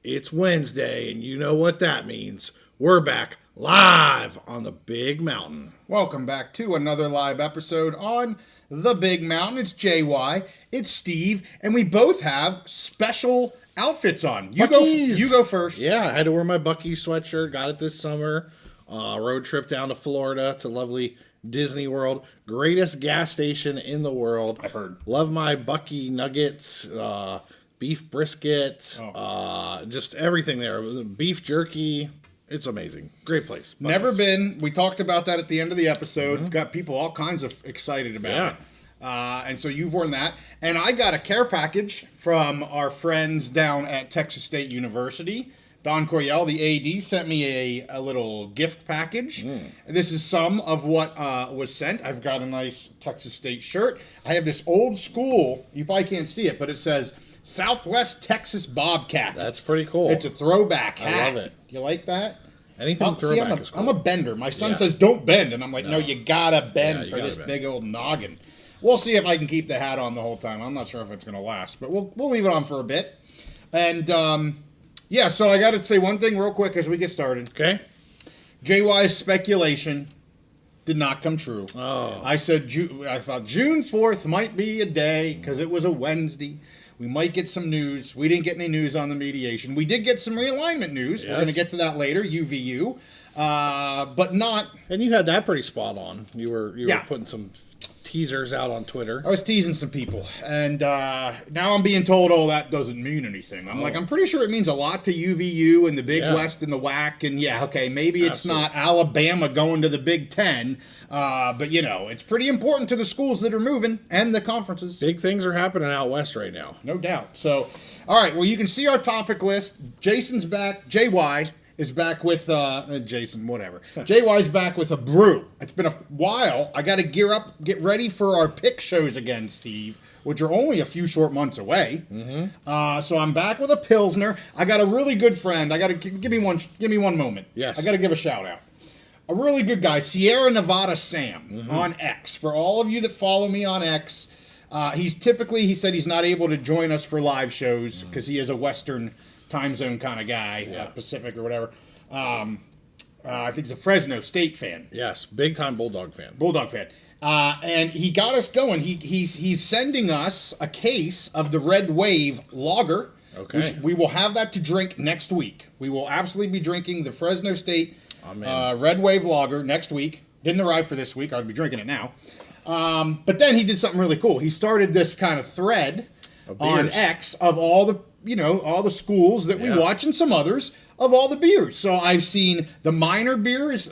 It's Wednesday, and you know what that means. We're back live on the Big Mountain. Welcome back to another live episode on the Big Mountain. It's JY, it's Steve, and we both have special outfits on. You go first. Yeah, I had to wear my Buc-ee's sweatshirt. Got it this summer. Road trip down to Florida to lovely Disney World. Greatest gas station in the world. I've heard. Love my Buc-ee nuggets, beef brisket, just everything there. Beef jerky. It's amazing. Great place. Never been. We talked about that at the end of the episode. Mm-hmm. Got people all kinds of excited about it. And so you've worn that. And I got a care package from our friends down at Texas State University. Don Coryell, the AD, sent me a little gift package. This is some of what was sent. I've got a nice Texas State shirt. I have this old school, you probably can't see it, but it says Southwest Texas Bobcats. That's pretty cool. It's a throwback hat. I love it. You like that? Anything throwback is cool. I'm a bender. My son says don't bend, and I'm like, no you gotta bend for this big old noggin. We'll see if I can keep the hat on the whole time. I'm not sure if it's going to last, but we'll leave it on for a bit. And, so I got to say one thing real quick as we get started. Okay. JY's speculation did not come true. Oh. I thought June 4th might be a day because it was a Wednesday. We might get some news. We didn't get any news on the mediation. We did get some realignment news. Yes. We're going to get to that later, UVU. But not... And you had that pretty spot on. You were putting some teasers out on Twitter. I was teasing some people, and now I'm being told, that doesn't mean anything. I'm like, I'm pretty sure it means a lot to UVU and the Big West and the WAC, and maybe it's not Alabama going to the Big Ten, but it's pretty important to the schools that are moving and the conferences. Big things are happening out west right now. No doubt. So, all right, well, you can see our topic list. Jason's back. JY is back with, Jason, whatever. JY's back with a brew. It's been a while. I got to gear up, get ready for our pick shows again, Steve, which are only a few short months away. Mm-hmm. So I'm back with a Pilsner. I got a really good friend. I got to give me one moment. Yes. I got to give a shout out. A really good guy, Sierra Nevada Sam on X. For all of you that follow me on X, he said he's not able to join us for live shows because he is a Western time zone kind of guy, Pacific or whatever. I think he's a Fresno State fan. Yes, big time Bulldog fan. And he got us going. He's sending us a case of the Red Wave Lager. Okay. We will have that to drink next week. We will absolutely be drinking the Fresno State Red Wave Lager next week. Didn't arrive for this week. I'll be drinking it now. But then he did something really cool. He started this kind of thread on X of all the schools that we watch and some others of all the beers. So I've seen the minor beers.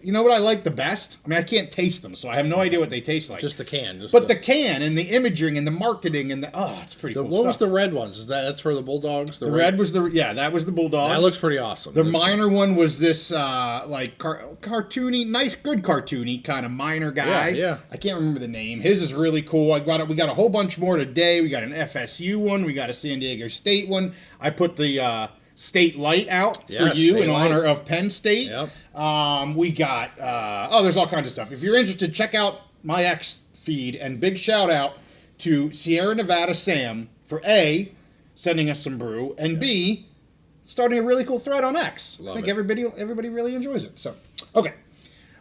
You know what I like the best? I mean, I can't taste them, so I have no idea what they taste like. Just the can. The can and the imaging and the marketing and it's pretty cool. What was the red ones? That's for the Bulldogs? The red was that was the Bulldogs. That looks pretty awesome. The minor one was this cartoony, nice, good cartoony kind of minor guy. Yeah. I can't remember the name. His is really cool. We got a whole bunch more today. We got an FSU one. We got a San Diego State one. I put the State Light out for you in honor of Penn State. Yep. We got there's all kinds of stuff. If you're interested, check out my X feed, and big shout out to Sierra Nevada Sam for A, sending us some brew, and B, starting a really cool thread on X. I think everybody really enjoys it. So, okay.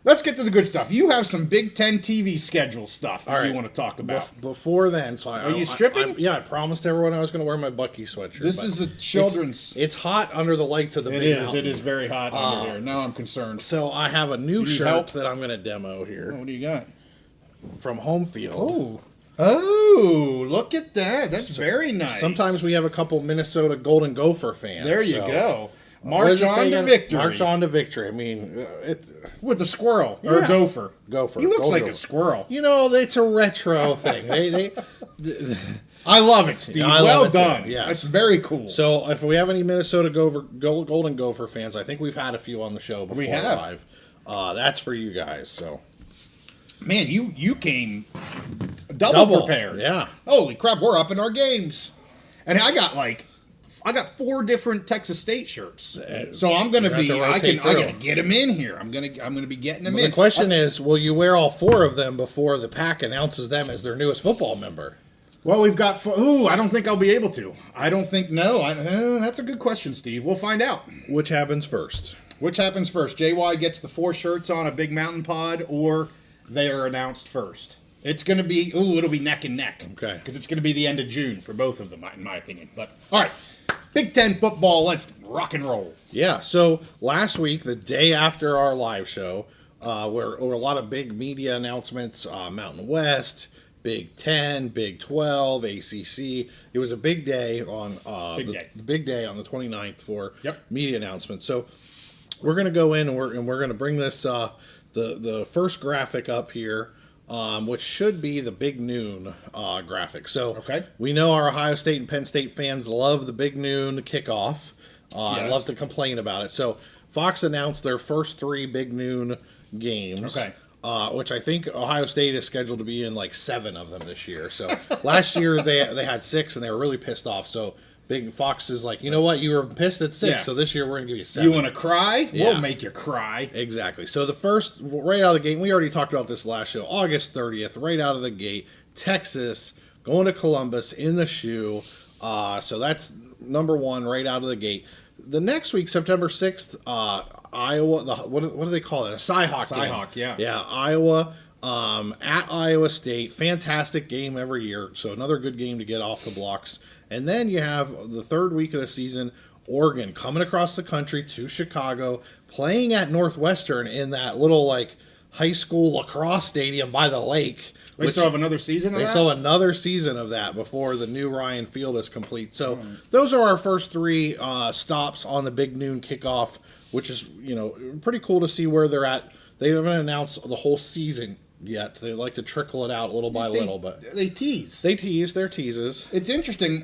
Let's get to the good stuff. You have some Big Ten TV schedule stuff that you want to talk about. Before then, are you stripping? I promised everyone I was going to wear my Buc-ee's sweatshirt. This is a children's. It's hot under the lights of the Big Mountain. It is very hot under here. Now I'm concerned. So I have a new shirt that I'm going to demo here. What do you got? From Home Field. Oh, look at that. That's very nice. Sometimes we have a couple Minnesota Golden Gopher fans. There you go. March on to victory. March on to victory. I mean, with the squirrel or a gopher. Gopher. He looks like a squirrel. It's a retro thing. I love it, Steve. Well done. Yeah, that's very cool. So, if we have any Minnesota Golden Gopher fans, I think we've had a few on the show before. We have. Live. That's for you guys. So, man, you came double prepared. Yeah. Holy crap, we're up in our games, and I got 4 different Texas State shirts, so I'm gonna be. I gotta get them in here. I'm gonna be getting them in. The question is, will you wear all 4 of them before the pack announces them as their newest football member? Well, we've got. I don't think I'll be able to. I don't think. No. That's a good question, Steve. We'll find out. Which happens first? Which happens first? JY gets the 4 shirts on a Big Mountain Pod, or they are announced first. It's going to be. It'll be neck and neck. Okay. Because it's going to be the end of June for both of them, in my opinion. But all right, Big Ten football. Let's rock and roll. Yeah. So last week, the day after our live show, were a lot of big media announcements. Mountain West, Big 10, Big 12, ACC. It was a big day on the big day on the 29th for media announcements. So we're going to go in and we're going to bring this the first graphic up here, which should be the Big Noon graphic. So we know our Ohio State and Penn State fans love the Big Noon kickoff. I love to complain about it. So Fox announced their first 3 Big Noon games. Which I think Ohio State is scheduled to be in like 7 of them this year. So last year they had 6 and they were really pissed off. So Big Fox is like, you know what? You were pissed at 6, so this year we're going to give you 7. You want to cry? Yeah. We'll make you cry. Exactly. So the first, right out of the gate, we already talked about this last show, August 30th, right out of the gate, Texas, going to Columbus in the shoe. So that's number 1 right out of the gate. The next week, September 6th, Iowa, what do they call it? A Cyhawk game. Cyhawk, yeah. Yeah, Iowa at Iowa State. Fantastic game every year. So another good game to get off the blocks. And then you have the 3rd week of the season, Oregon coming across the country to Chicago, playing at Northwestern in that little like high school lacrosse stadium by the lake. They still have another season of that? They still have another season of that before the new Ryan Field is complete. So those are our first 3 stops on the Big Noon kickoff, which is, pretty cool to see where they're at. They haven't announced the whole season yet. They like to trickle it out little by little, but they tease. They tease. They're teases. It's interesting.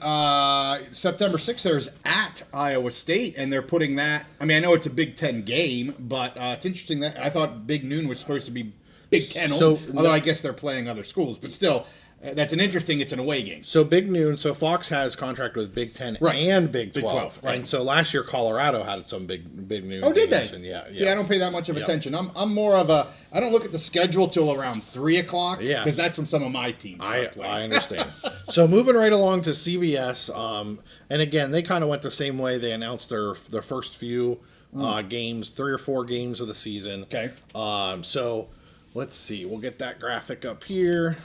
September 6th, there's at Iowa State, and they're putting that. I mean, I know it's a Big Ten game, but it's interesting that I thought Big Noon was supposed to be Big Ten, although I guess they're playing other schools, but still, it's an away game. So Big Noon, so Fox has contract with Big 10 and Big 12. Right. And so last year Colorado had some Big Noon. Oh, did they? And See, I don't pay that much of attention. I'm more of a, I don't look at the schedule till around 3 o'clock, because that's when some of my teams start playing. I understand. So moving right along to CBS, and again, they kind of went the same way. They announced their first few games, 3 or 4 games of the season. Okay. So let's see. We'll get that graphic up here.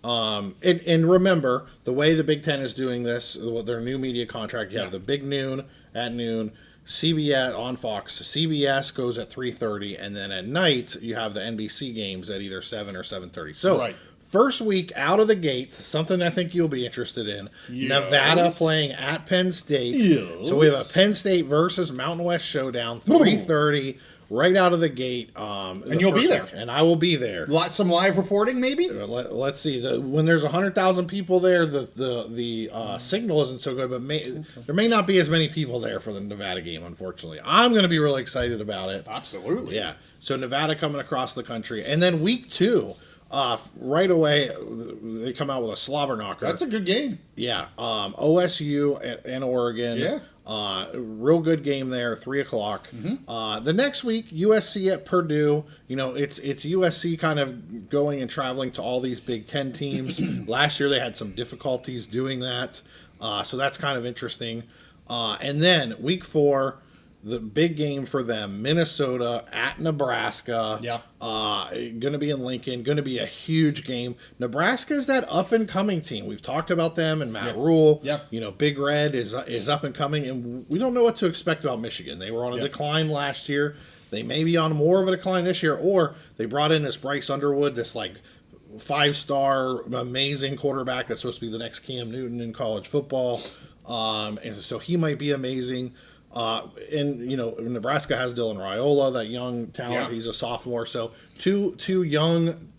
And remember, the way the Big Ten is doing this, their new media contract, you have the Big Noon at noon, CBS on Fox. CBS goes at 3:30, and then at night you have the NBC games at either 7 or 7:30. So first week out of the gate, something I think you'll be interested in. Nevada playing at Penn State. So we have a Penn State versus Mountain West showdown, 3:30. Right out of the gate. And you'll be there. And I will be there. Some live reporting, maybe? Let's see. When there's 100,000 people there, the signal isn't so good, but there may not be as many people there for the Nevada game, unfortunately. I'm going to be really excited about it. Absolutely. Yeah. So Nevada coming across the country. And then week 2, right away, they come out with a slobber knocker. That's a good game. Yeah. OSU and Oregon. Yeah. Real good game there, 3 o'clock. The next week, USC at Purdue. It's USC kind of going and traveling to all these Big Ten teams. Last year they had some difficulties doing that, so that's kind of interesting. And then week 4, the big game for them, Minnesota at Nebraska. Yeah. Going to be in Lincoln. Going to be a huge game. Nebraska is that up-and-coming team. We've talked about them and Matt Rule. Yeah. Big Red is up and coming, and we don't know what to expect about Michigan. They were on a decline last year. They may be on more of a decline this year, or they brought in this Bryce Underwood, this like 5-star amazing quarterback that's supposed to be the next Cam Newton in college football. And so he might be amazing. And Nebraska has Dylan Raiola, that young talent. He's a sophomore. So two young,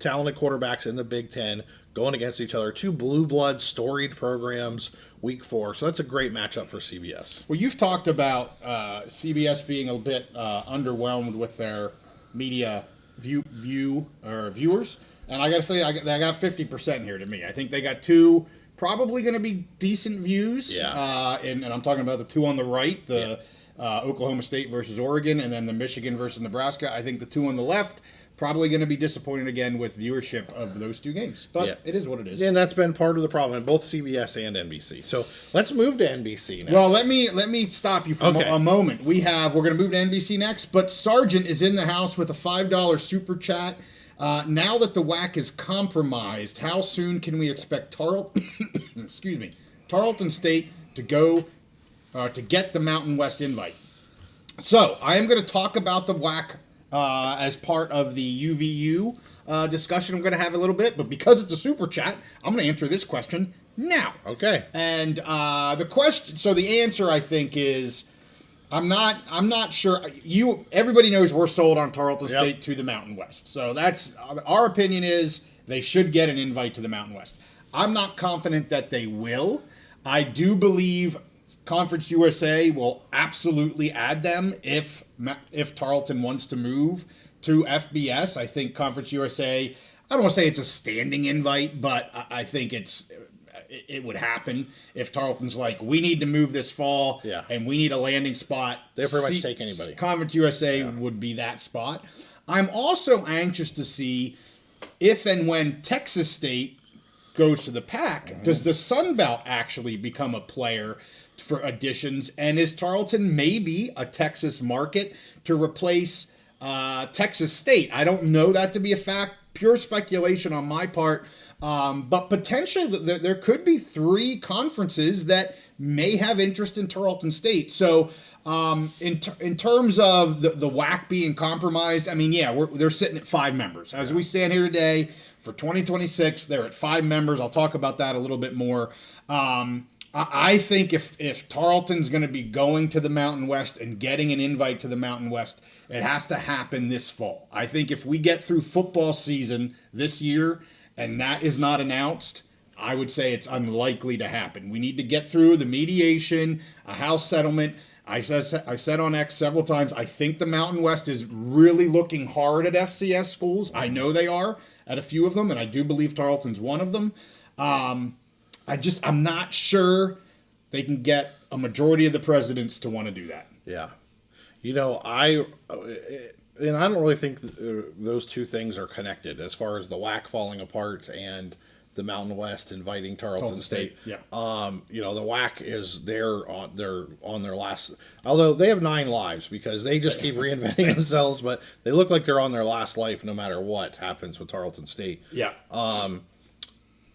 talented quarterbacks in the Big Ten going against each other. 2 blue blood storied programs. Week 4. So that's a great matchup for CBS. Well, you've talked about CBS being a bit underwhelmed with their media viewers, and I got to say, I got 50% here to me. I think they got 2. Probably going to be decent views. Yeah. And I'm talking about the 2 on the right, the Oklahoma State versus Oregon, and then the Michigan versus Nebraska. I think the 2 on the left probably going to be disappointed again with viewership of those two games. But it is what it is. And that's been part of the problem in both CBS and NBC. So let's move to NBC now. Well, let me stop you for a moment. We're going to move to NBC next, but Sargent is in the house with a $5 super chat. Now that the WAC is compromised, how soon can we expect Tarleton State to go to get the Mountain West invite? So I am going to talk about the WAC as part of the UVU discussion I'm going to have a little bit, but because it's a super chat, I'm going to answer this question now. Okay. And the answer I think is I'm not sure. Everybody knows we're sold on Tarleton State to the Mountain West. So that's our opinion is they should get an invite to the Mountain West. I'm not confident that they will. I do believe Conference USA will absolutely add them if Tarleton wants to move to FBS. I think Conference USA, I don't want to say it's a standing invite, but I think it would happen if Tarleton's like, we need to move this fall and we need a landing spot. They'll pretty much take anybody. Conference USA would be that spot. I'm also anxious to see if and when Texas State goes to the PAC, does the Sun Belt actually become a player for additions? And is Tarleton maybe a Texas market to replace Texas State? I don't know that to be a fact. Pure speculation on my part. But potentially there could be 3 conferences that may have interest in Tarleton State. So in terms of the WAC being compromised, I mean, they're sitting at 5 members. As we stand here today for 2026, they're at 5 members. I'll talk about that a little bit more. I think if Tarleton's going to be going to the Mountain West and getting an invite to the Mountain West, it has to happen this fall. I think if we get through football season this year and that is not announced, I would say it's unlikely to happen. We need to get through the mediation, a house settlement. I said on X several times, I think the Mountain West is really looking hard at FCS schools. I know they are at a few of them, and I do believe Tarleton's one of them. I'm not sure they can get a majority of the presidents to want to do that. Yeah. I don't really think those two things are connected as far as the WAC falling apart and the Mountain West inviting Tarleton State. Yeah. The WAC is they're on their last, although they have 9 lives because they just keep reinventing themselves, but they look like they're on their last life no matter what happens with Tarleton State. Yeah.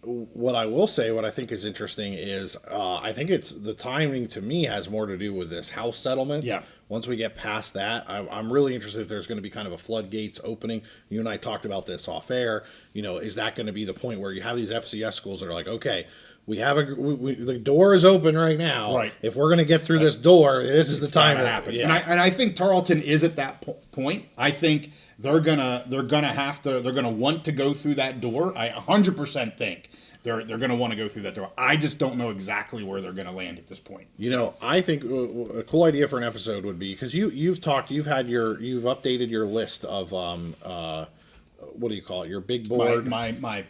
What I will say, what I think is interesting is I think it's the timing to me has more to do with this house settlement. Yeah. Once we get past that, I'm really interested if there's going to be kind of a floodgates opening. You and I talked about this off air. Is that going to be the point where you have these FCS schools that are like, okay, we have the door is open right now. Right. If we're going to get through this door, this is the time to happen. Yeah. And I think Tarleton is at that point. I think they're gonna want to go through that door. I 100% think they're gonna want to go through that door. I just don't know exactly where they're gonna land at this point. I think a cool idea for an episode would be because you've updated your list of what do you call it? Your big board. My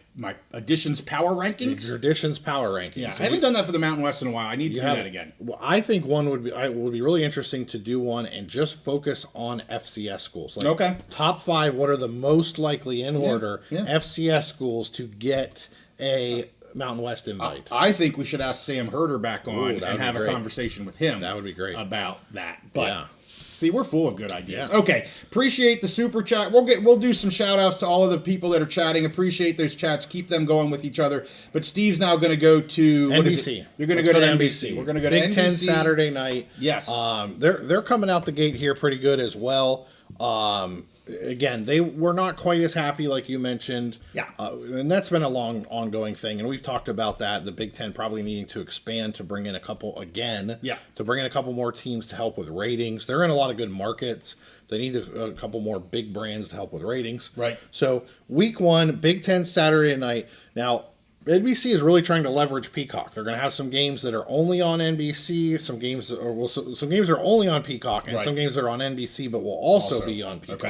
additions power rankings. Your additions power rankings. Yeah, I haven't done that for the Mountain West in a while. I need to do that again. Well, I think one would be really interesting to do one and just focus on FCS schools. Like okay. Top 5. What are the most likely in order FCS schools to get a Mountain West invite? I think we should ask Sam Herder back on and have a conversation with him. That would be great about that. But see, we're full of good ideas. Yeah. Okay, appreciate the super chat. We'll do some shout outs to all of the people that are chatting. Appreciate those chats. Keep them going with each other. But Steve's now going to go to NBC. You're going to go to NBC. We're going to go to Big NBC. Ten Saturday night. Yes. They're coming out the gate here pretty good as well. Again, they were not quite as happy like you mentioned. Yeah. And that's been a long ongoing thing. And we've talked about that. The Big Ten probably needing to expand to bring in a couple again. Yeah. To bring in a couple more teams to help with ratings. They're in a lot of good markets. They need a couple more big brands to help with ratings. Right. So week 1, Big Ten Saturday night. Now, NBC is really trying to leverage Peacock. They're going to have some games that are only on NBC, some games are only on Peacock, and some games that are on NBC, but will also be on Peacock.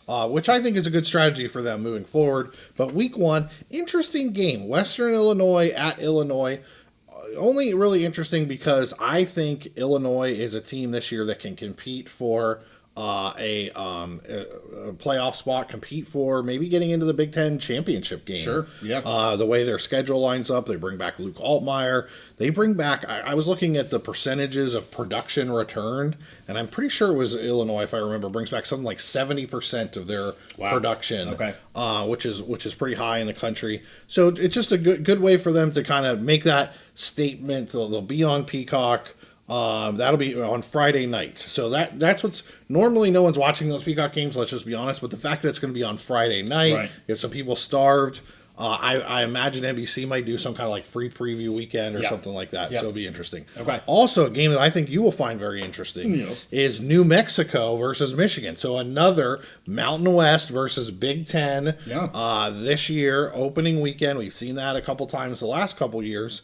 Okay. Which I think is a good strategy for them moving forward. But week 1, interesting game. Western Illinois at Illinois. Only really interesting because I think Illinois is a team this year that can compete for a playoff spot, compete for maybe getting into the Big Ten championship game. Sure, yeah. The way their schedule lines up, they bring back Luke Altmaier. They bring back, I was looking at the percentages of production returned, and I'm pretty sure it was Illinois, if I remember, brings back something like 70% of their production, which is pretty high in the country. So it's just a good way for them to kind of make that statement. They'll be on Peacock. That'll be on Friday night. So that's what's normally no one's watching those Peacock games. Let's just be honest. But the fact that it's going to be on Friday night, get some people starved. I imagine NBC might do some kind of like free preview weekend or something like that. So it'll be interesting. Okay. Also, a game that I think you will find very interesting is New Mexico versus Michigan. So another Mountain West versus Big Ten. This year, opening weekend. We've seen that a couple times the last couple years.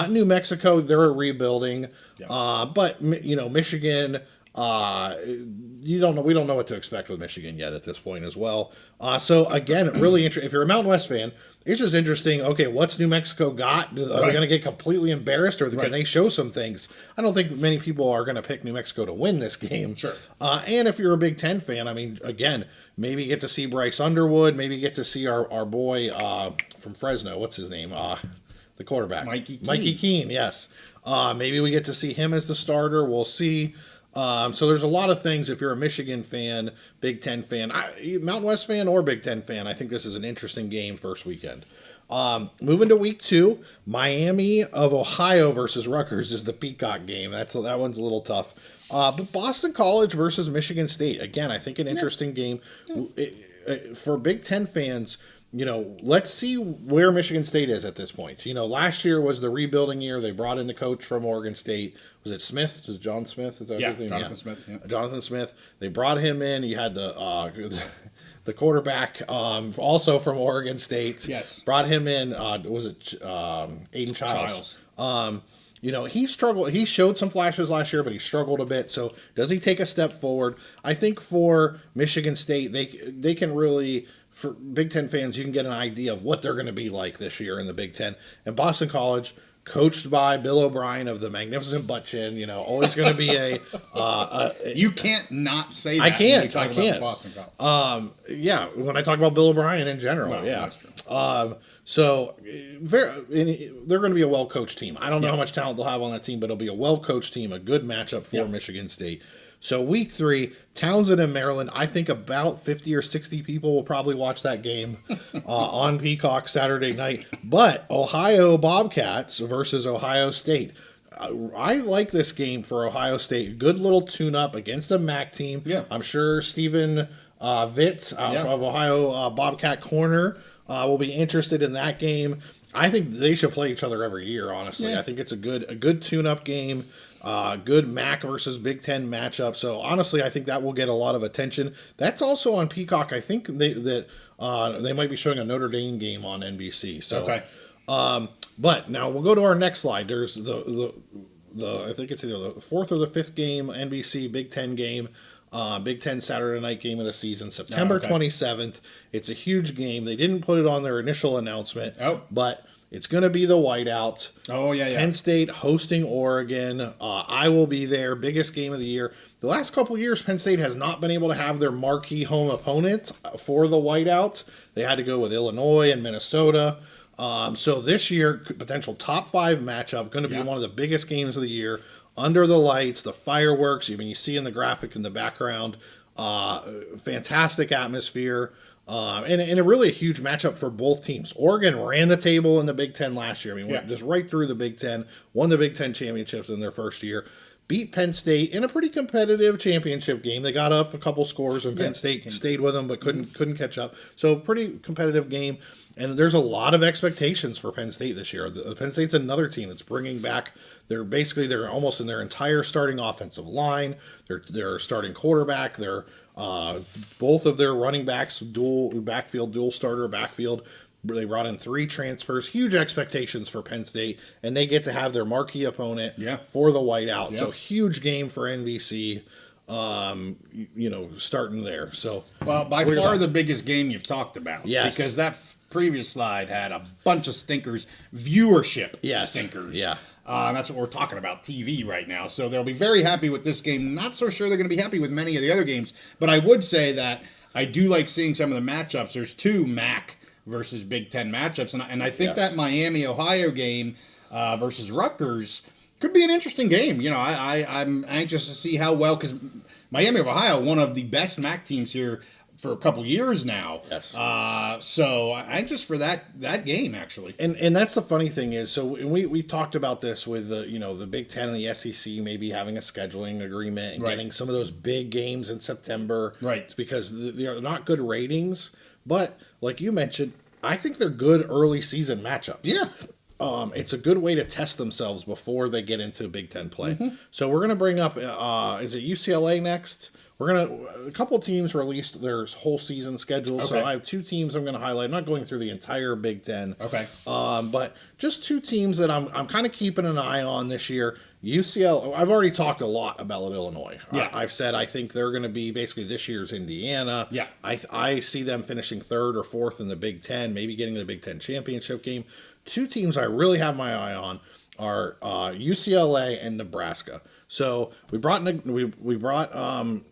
New Mexico, they're rebuilding, but Michigan, we don't know what to expect with Michigan yet at this point as well. So again, really interesting. If you're a Mountain West fan, it's just interesting. Okay, what's New Mexico got? Are they going to get completely embarrassed, or can they show some things? I don't think many people are going to pick New Mexico to win this game. Sure. And if you're a Big Ten fan, I mean, again, maybe get to see Bryce Underwood, maybe get to see our boy from Fresno. What's his name? The quarterback. Mikey Keene, yes. Maybe we get to see him as the starter. We'll see. So there's a lot of things. If you're a Michigan fan, Big Ten fan, Mountain West fan, or Big Ten fan, I think this is an interesting game first weekend. Moving to week 2, Miami of Ohio versus Rutgers is the Peacock game. That one's a little tough. But Boston College versus Michigan State. Again, I think an interesting game. For Big Ten fans, let's see where Michigan State is at this point. Last year was the rebuilding year. They brought in the coach from Oregon State. Was it Smith? Was it John Smith? Is that his name? Jonathan Smith. Yeah. Jonathan Smith. They brought him in. You had the quarterback, also from Oregon State. Yes. Brought him in. Was it Aiden Childs? He struggled. He showed some flashes last year, but he struggled a bit. So does he take a step forward? I think for Michigan State, they can really, for Big Ten fans, you can get an idea of what they're going to be like this year in the Big Ten. And Boston College, coached by Bill O'Brien of the Magnificent Butt Chin, always going to be a you can't not say that. I can't. When you talk about Boston College. When I talk about Bill O'Brien in general, That's true. So they're going to be a well-coached team. I don't know how much talent they'll have on that team, but it'll be a well-coached team, a good matchup for Michigan State. So week 3, Townsend and Maryland. I think about 50 or 60 people will probably watch that game on Peacock Saturday night. But Ohio Bobcats versus Ohio State. I like this game for Ohio State. Good little tune-up against a MAC team. Yeah. I'm sure Stephen Vitz of Ohio Bobcat Corner will be interested in that game. I think they should play each other every year, honestly. I think it's a good tune-up game. Good MAC versus Big Ten matchup. So honestly, I think that will get a lot of attention. That's also on Peacock. I think they might be showing a Notre Dame game on NBC. So, but now we'll go to our next slide. There's the I think it's either the 4th or the 5th game, NBC Big Ten game. Big Ten Saturday night game of the season, September 27th. It's a huge game. They didn't put it on their initial announcement, but it's going to be the whiteout. Penn State hosting Oregon. I will be there. Biggest game of the year. The last couple of years, Penn State has not been able to have their marquee home opponent for the whiteout. They had to go with Illinois and Minnesota. So this year, potential top 5 matchup, going to be one of the biggest games of the year. Under the lights, the fireworks. You see in the graphic in the background, fantastic atmosphere. And a really huge matchup for both teams. Oregon ran the table in the Big Ten last year. Went just right through the Big Ten, won the Big Ten championships in their first year, beat Penn State in a pretty competitive championship game. They got up a couple scores, and Penn State stayed with them, but couldn't catch up. So pretty competitive game. And there's a lot of expectations for Penn State this year. Penn State's another team that's bringing back. They're almost in their entire starting offensive line. They're starting quarterback. They're both of their running backs, dual starter backfield. They brought in 3 transfers. Huge expectations for Penn State, and they get to have their marquee opponent for the whiteout. So huge game for NBC. Starting there. So by far the biggest game you've talked about. Yes, because that previous slide had a bunch of stinkers, viewership stinkers. And that's what we're talking about, TV right now. So they'll be very happy with this game. Not so sure they're going to be happy with many of the other games. But I would say that I do like seeing some of the matchups. There's 2 MAC versus Big Ten matchups. And I think that Miami-Ohio game versus Rutgers could be an interesting game. You know, I'm anxious to see how well, because Miami of Ohio, one of the best MAC teams here for a couple years now. Yes. So I'm anxious for that game, actually. And that's the funny thing is, so we talked about this with the Big Ten and the SEC maybe having a scheduling agreement and getting some of those big games in September. Right. It's because they're not good ratings, but like you mentioned, I think they're good early season matchups. Yeah. It's a good way to test themselves before they get into Big Ten play. So we're going to bring up, is it UCLA next? A couple teams released their whole season schedule. So I have 2 teams I'm going to highlight. I'm not going through the entire Big Ten. Okay. But just 2 teams that I'm kind of keeping an eye on this year. UCLA, I've already talked a lot about Illinois. Yeah. I've said I think they're going to be basically this year's Indiana. Yeah. I see them finishing 3rd or 4th in the Big Ten, maybe getting the Big Ten championship game. 2 teams I really have my eye on are UCLA and Nebraska. So we brought UCLA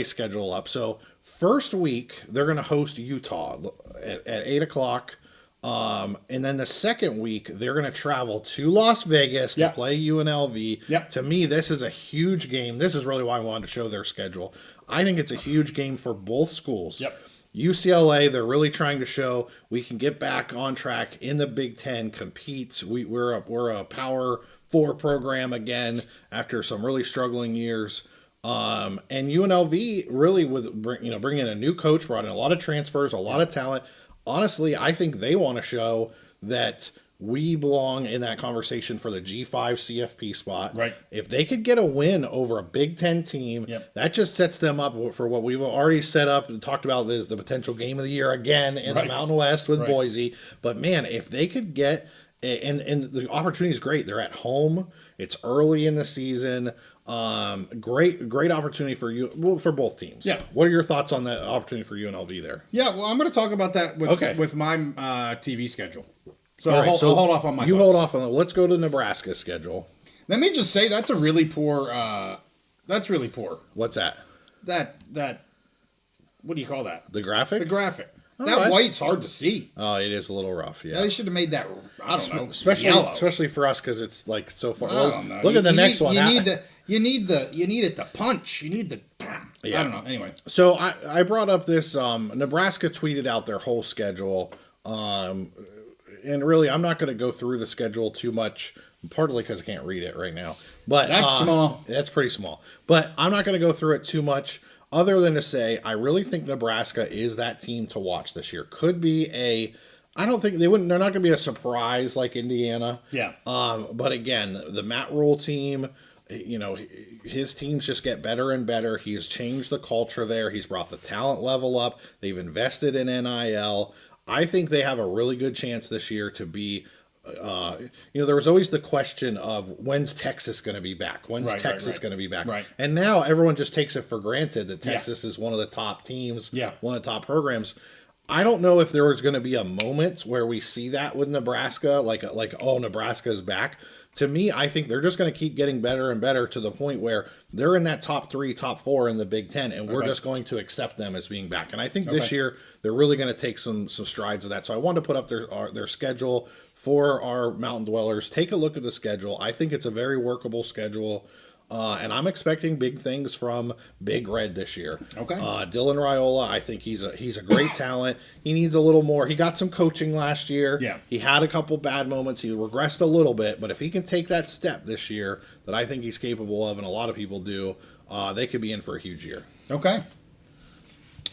schedule up. So first week they're going to host Utah at 8 o'clock. And then the second week they're going to travel to Las Vegas to play UNLV. Yep. To me, this is a huge game. This is really why I wanted to show their schedule. I think it's a huge game for both schools. Yep. UCLA, they're really trying to show we can get back on track in the Big Ten, compete. We're a Power 4 program again after some really struggling years. And UNLV really bringing in a new coach, brought in a lot of transfers, a lot of talent. Honestly, I think they want to show that we belong in that conversation for the G5 CFP spot. Right. If they could get a win over a Big Ten team, that just sets them up for what we've already set up and talked about is the potential game of the year again in the Mountain West with Boise. But man, if they could get, and the opportunity is great. They're at home. It's early in the season. Great opportunity for both teams. Yeah. What are your thoughts on that opportunity for UNLV there? Yeah, well, I'm going to talk about that with my TV schedule. So, All right, I'll hold off on my. You thoughts. hold off on it. Let's go to Nebraska's schedule. Let me just say that's a really poor. That's really poor. What's that? That. What do you call that? The graphic? The graphic. All that right. white's hard to see. Oh, it is a little rough. Yeah. They should have made that. I don't know. Especially for us because it's like so far. I don't know. Look at the next one. You need it to punch. You need the. Yeah. I don't know. Anyway. So I brought up this. Nebraska tweeted out their whole schedule. And really, I'm not going to go through the schedule too much, partly because I can't read it right now. But that's small. That's pretty small. But I'm not going to go through it too much, other than to say I really think Nebraska is that team to watch this year. Could be I don't think they're not going to be a surprise like Indiana. Yeah. But again, the Matt Rule team, his teams just get better and better. He's changed the culture there. He's brought the talent level up. They've invested in NIL. I think they have a really good chance this year to be, there was always the question of when's Texas going to be back? When's Texas going to be back? Right. And now everyone just takes it for granted that Texas is one of the top teams, one of the top programs. I don't know if there is going to be a moment where we see that with Nebraska, like Nebraska's back. To me, I think they're just going to keep getting better and better to the point where they're in that top 3, top 4 in the Big Ten, and we're just going to accept them as being back. And I think this year they're really going to take some strides of that. So I wanted to put up their schedule for our Mountain Dwellers. Take a look at the schedule. I think it's a very workable schedule. And I'm expecting big things from Big Red this year. Okay. Dylan Raiola, I think he's a great talent. He needs a little more. He got some coaching last year. Yeah. He had a couple bad moments. He regressed a little bit, but if he can take that step this year that I think he's capable of, and a lot of people do, they could be in for a huge year. Okay.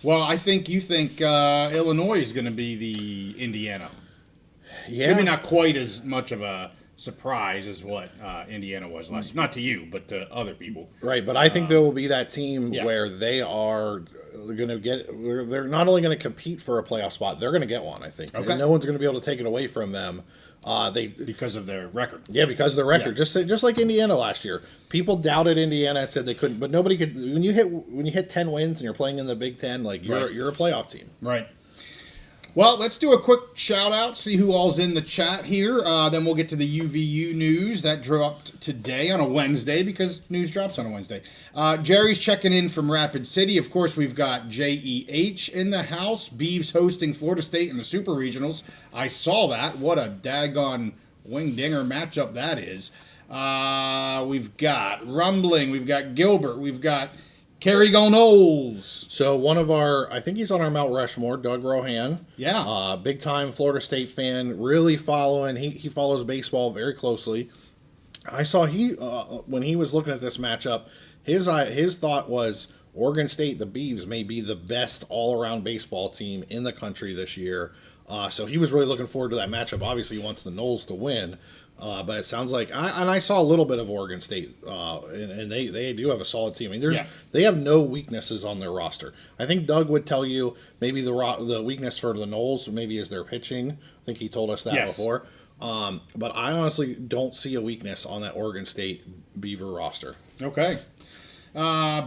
Well, I think you think Illinois is going to be the Indiana. Yeah. Maybe not quite as much of a surprise as what Indiana was last year. Not to you, but to other people. Right, but I think there will be that team where they are going to they're not only going to compete for a playoff spot, they're going to get one, I think. Okay. And no one's going to be able to take it away from them. Because of their record. Yeah, because of their record. Yeah. Just like Indiana last year. People doubted Indiana and said they couldn't, but nobody could. When you hit 10 wins and you're playing in the Big Ten, like you're a playoff team. Right. Well, let's do a quick shout out, see who all's in the chat here. Then we'll get to the UVU news that dropped today on a Wednesday because news drops on a Wednesday. Jerry's checking in from Rapid City. Of course, we've got JEH in the house. Beavs hosting Florida State in the Super Regionals. I saw that. What a daggone wing-dinger matchup that is. We've got Rumbling. We've got Gilbert. We've got Kerry-Go Knowles. So one of our, I think he's on our Mount Rushmore, Doug Rohan. Yeah. Big time Florida State fan, really following. He follows baseball very closely. I saw when he was looking at this matchup, his thought was Oregon State, the Beavs, may be the best all-around baseball team in the country this year. So he was really looking forward to that matchup. Obviously, he wants the Knowles to win. But it sounds like, I saw a little bit of Oregon State, and they do have a solid team. I mean, they have no weaknesses on their roster. I think Doug would tell you maybe the weakness for the Knowles maybe is their pitching. I think he told us that before. But I honestly don't see a weakness on that Oregon State Beaver roster. Okay.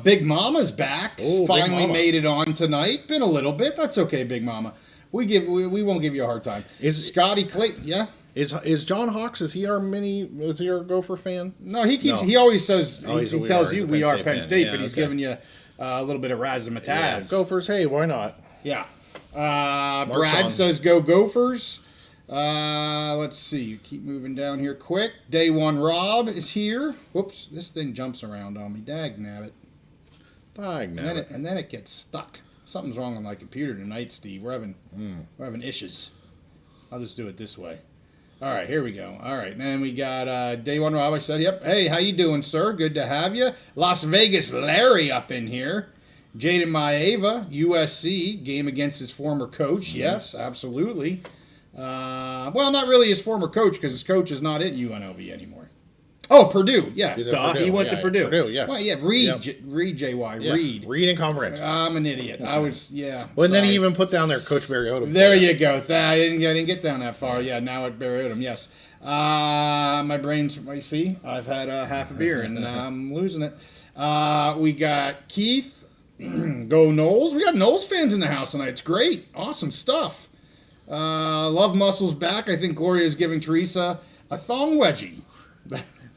Big Mama's back. Finally made it on tonight. Been a little bit. That's okay, Big Mama. We won't give you a hard time. Is Scotty Clayton? Yeah. Is John Hawks? Is he our Gopher fan? No, he always says he tells you we are Penn fan. State, Yeah, but he's giving you a little bit of razzmatazz. Yeah. Gophers, hey, why not? Yeah. Brad says go Gophers. Let's see. Keep moving down here quick. Day One Rob is here. Whoops, this thing jumps around on me. Dag-nabbit. And then it gets stuck. Something's wrong on my computer tonight, Steve. We're having issues. I'll just do it this way. All right, here we go. All right, and then we got Day One Rob. I said, yep. Hey, how you doing, sir? Good to have you. Las Vegas Larry up in here. Jaden Maeva, USC, game against his former coach. Yes, absolutely. Well, not really his former coach because his coach is not at UNLV anymore. Oh, Purdue. Yeah, Purdue. He went to Purdue. Purdue, yes. Well, yeah, Reed, JY, yeah. Reed. Reed and comprehensive. I'm an idiot. I was, yeah. Well, and then he even put down there Coach Barry Odom. There you go. I didn't get down that far. Yeah, now at Barry Odom, yes. My brain's, you see, I've had half a beer and I'm losing it. We got Keith, go Knowles. We got Knowles fans in the house tonight. It's great. Awesome stuff. Love Muscles back. I think Gloria is giving Teresa a thong wedgie.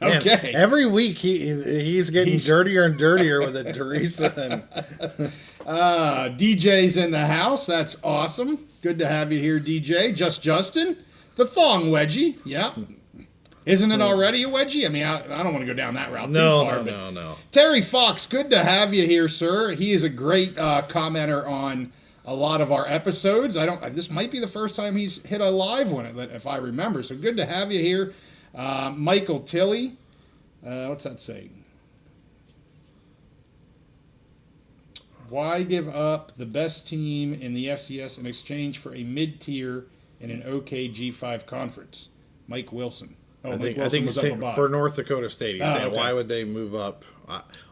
Okay. Man, every week he's getting dirtier and dirtier with it, Teresa. DJ's in the house. That's awesome. Good to have you here, DJ. Just Justin, the thong wedgie. Yep. Isn't it already a wedgie? I mean, I don't want to go down that route too far. No. Terry Fox, good to have you here, sir. He is a great commenter on a lot of our episodes. This might be the first time he's hit a live one, if I remember. So good to have you here. Michael Tilley, what's that saying? Why give up the best team in the FCS in exchange for a mid-tier in an OK G5 conference? Mike Wilson. I think for North Dakota State, he's saying, why would they move up?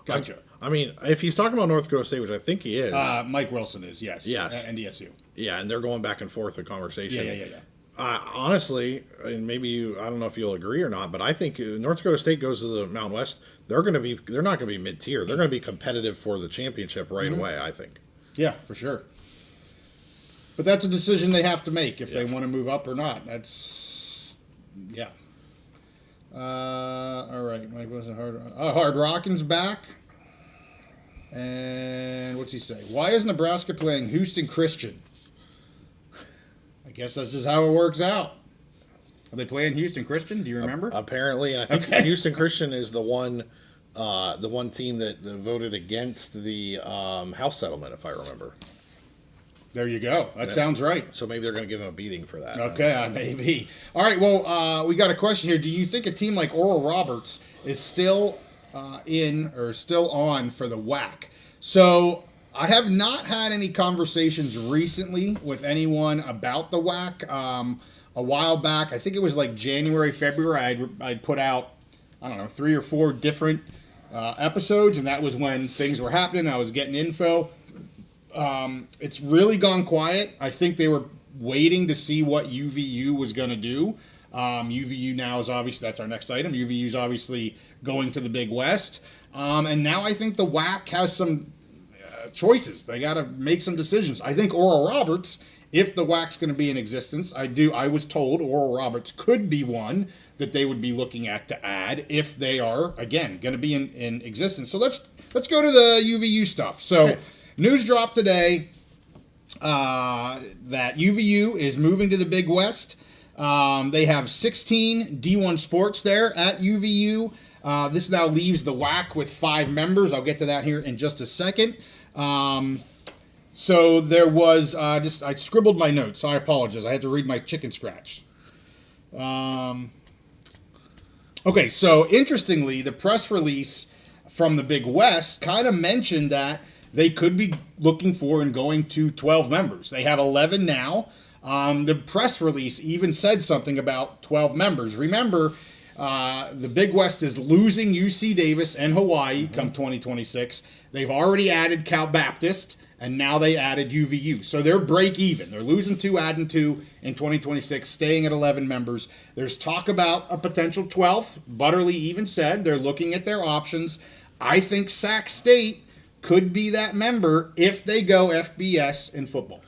Gotcha. I mean, if he's talking about North Dakota State, which I think he is. Mike Wilson is, yes. Yes. NDSU. Yeah, and they're going back and forth the conversation. Yeah. Honestly, and maybe I don't know if you'll agree or not, but I think North Dakota State goes to the Mountain West. They're not going to be mid-tier. They're going to be competitive for the championship right away, I think. Yeah, for sure. But that's a decision they have to make if they want to move up or not. Yeah. All right, Mike wasn't Hard Rockin's back. And what's he say? Why is Nebraska playing Houston Christian? I guess that's just how it works out. Are they playing Houston Christian? Do you remember? Apparently, and I think Houston Christian is the one team that voted against the house settlement, if I remember. There you go. That sounds right. So maybe they're going to give him a beating for that. Okay, maybe. All right, well, we got a question here. Do you think a team like Oral Roberts is still still on for the WAC? So I have not had any conversations recently with anyone about the WAC. A while back, I think it was like January, February, I'd put out, 3 or 4 different episodes, and that was when things were happening. I was getting info. It's really gone quiet. I think they were waiting to see what UVU was going to do. UVU now is obviously, that's our next item. UVU is obviously going to the Big West. And now I think the WAC has some choices. They got to make some decisions. I think Oral Roberts if the WAC's going to be in existence. I was told Oral Roberts could be one that they would be looking at to add if they are, again, going to be in existence. So let's go to the UVU stuff. So Okay. News dropped today that UVU is moving to the Big West. They have 16 D1 sports there at UVU. This now leaves the WAC with 5 members. I'll get to that here in just a second. So there was I scribbled my notes, so I apologize. I had to read my chicken scratch. Okay, so interestingly, the press release from the Big West kind of mentioned that they could be looking for and going to 12 members. They have 11 now. The press release even said something about 12 members. Remember, the Big West is losing UC Davis and Hawaii come 2026. They've already added Cal Baptist, and now they added UVU. So they're break even. They're losing 2, adding 2 in 2026, staying at 11 members. There's talk about a potential 12th. Butterly even said they're looking at their options. I think Sac State could be that member if they go FBS in football.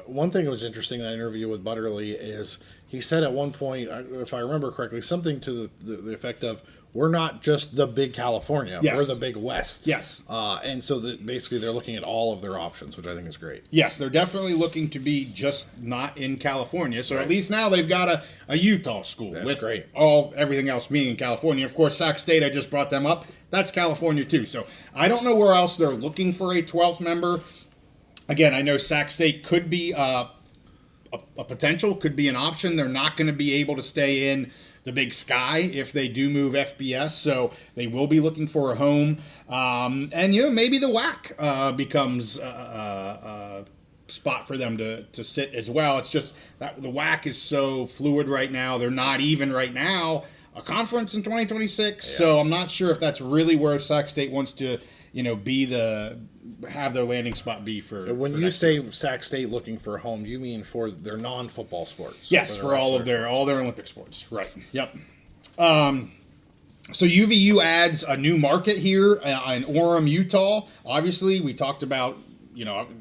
One thing that was interesting in that interview with Butterly is he said at one point, if I remember correctly, something to the effect of, we're not just the Big California, Yes. we're the Big West. Yes. And so that basically they're looking at all of their options, which I think is great. Yes, they're definitely looking to be just not in California. So Right. at least now they've got a Utah school That's with great. everything else being in California. Of course, Sac State, I just brought them up. That's California too. So I don't know where else they're looking for a 12th member. Again, I know Sac State could be a potential, could be an option. They're not going to be able to stay in the Big Sky if they do move FBS, so they will be looking for a home. And maybe the WAC becomes a spot for them to sit as well. It's just that the WAC is so fluid right now. They're not even right now a conference in 2026, so I'm not sure if that's really where Sac State wants to have their landing spot be for. When for you next say year. Sac State looking for a home, you mean for their non-football sports? Yes, for all of their all their Olympic sports. Right. Yep. So UVU adds a new market here in Orem, Utah. Obviously, we talked about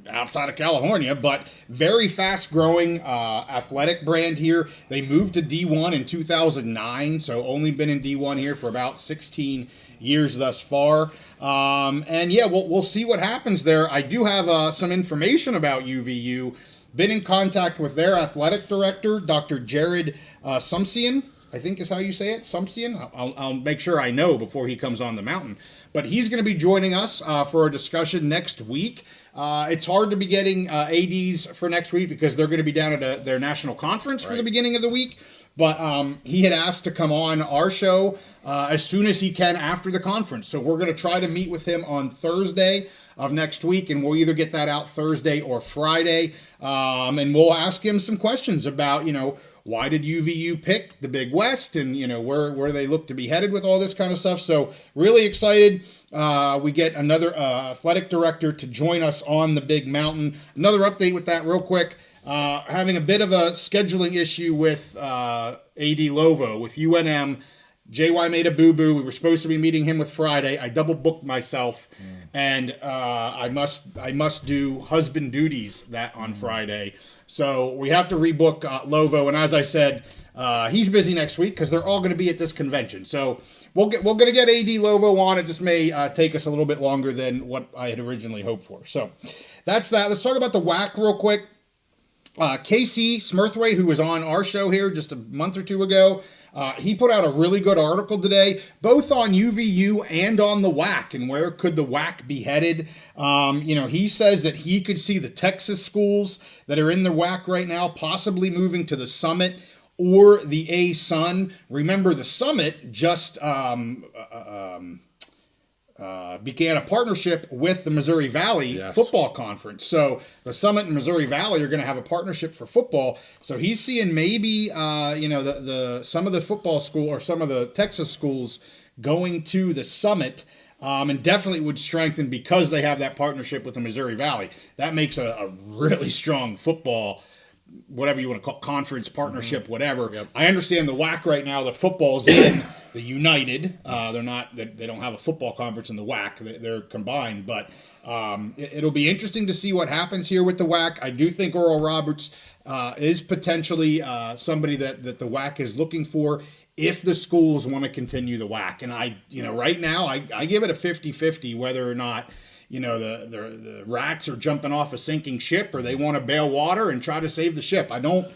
outside of California, but very fast-growing athletic brand here. They moved to D1 in 2009, so only been in D1 here for about 16 years thus far. We'll see what happens there. I do have some information about UVU. Been in contact with their athletic director, Dr. Jared Sumsian, I think is how you say it, Sumsian. I'll make sure I know before he comes on the mountain. But he's going to be joining us for a discussion next week. It's hard to be getting ADs for next week because they're going to be down at their national conference for the beginning of the week. But he had asked to come on our show as soon as he can after the conference. So we're going to try to meet with him on Thursday of next week, and we'll either get that out Thursday or Friday. And we'll ask him some questions about, why did UVU pick the Big West and, where they look to be headed with all this kind of stuff. So really excited. We get another athletic director to join us on the Big Mountain. Another update with that real quick. Having a bit of a scheduling issue with AD Lovo, with UNM. JY made a boo-boo. We were supposed to be meeting him with Friday. I double booked myself, and I must do husband duties that on Friday. So we have to rebook Lovo. And as I said, he's busy next week because they're all going to be at this convention. So we're going to get AD Lovo on. It just may take us a little bit longer than what I had originally hoped for. So that's that. Let's talk about the WAC real quick. Casey Smurthwaite, who was on our show here just a month or two ago, he put out a really good article today, both on UVU and on the WAC, and where could the WAC be headed. He says that he could see the Texas schools that are in the WAC right now possibly moving to the Summit or the A-Sun. Remember, the Summit just began a partnership with the Missouri Valley Football Conference. So the Summit and Missouri Valley are going to have a partnership for football. So he's seeing maybe, some of the football school or some of the Texas schools going to the Summit. And definitely would strengthen because they have that partnership with the Missouri Valley. That makes a really strong football, whatever you want to call conference, partnership, whatever. Yep. I understand the WAC right now, the football's in the United. They're not. They don't have a football conference in the WAC. They're combined, but it'll be interesting to see what happens here with the WAC. I do think Oral Roberts is potentially somebody that the WAC is looking for if the schools want to continue the WAC. And right now I give it a 50-50 whether or not the rats are jumping off a sinking ship or they want to bail water and try to save the ship. I don't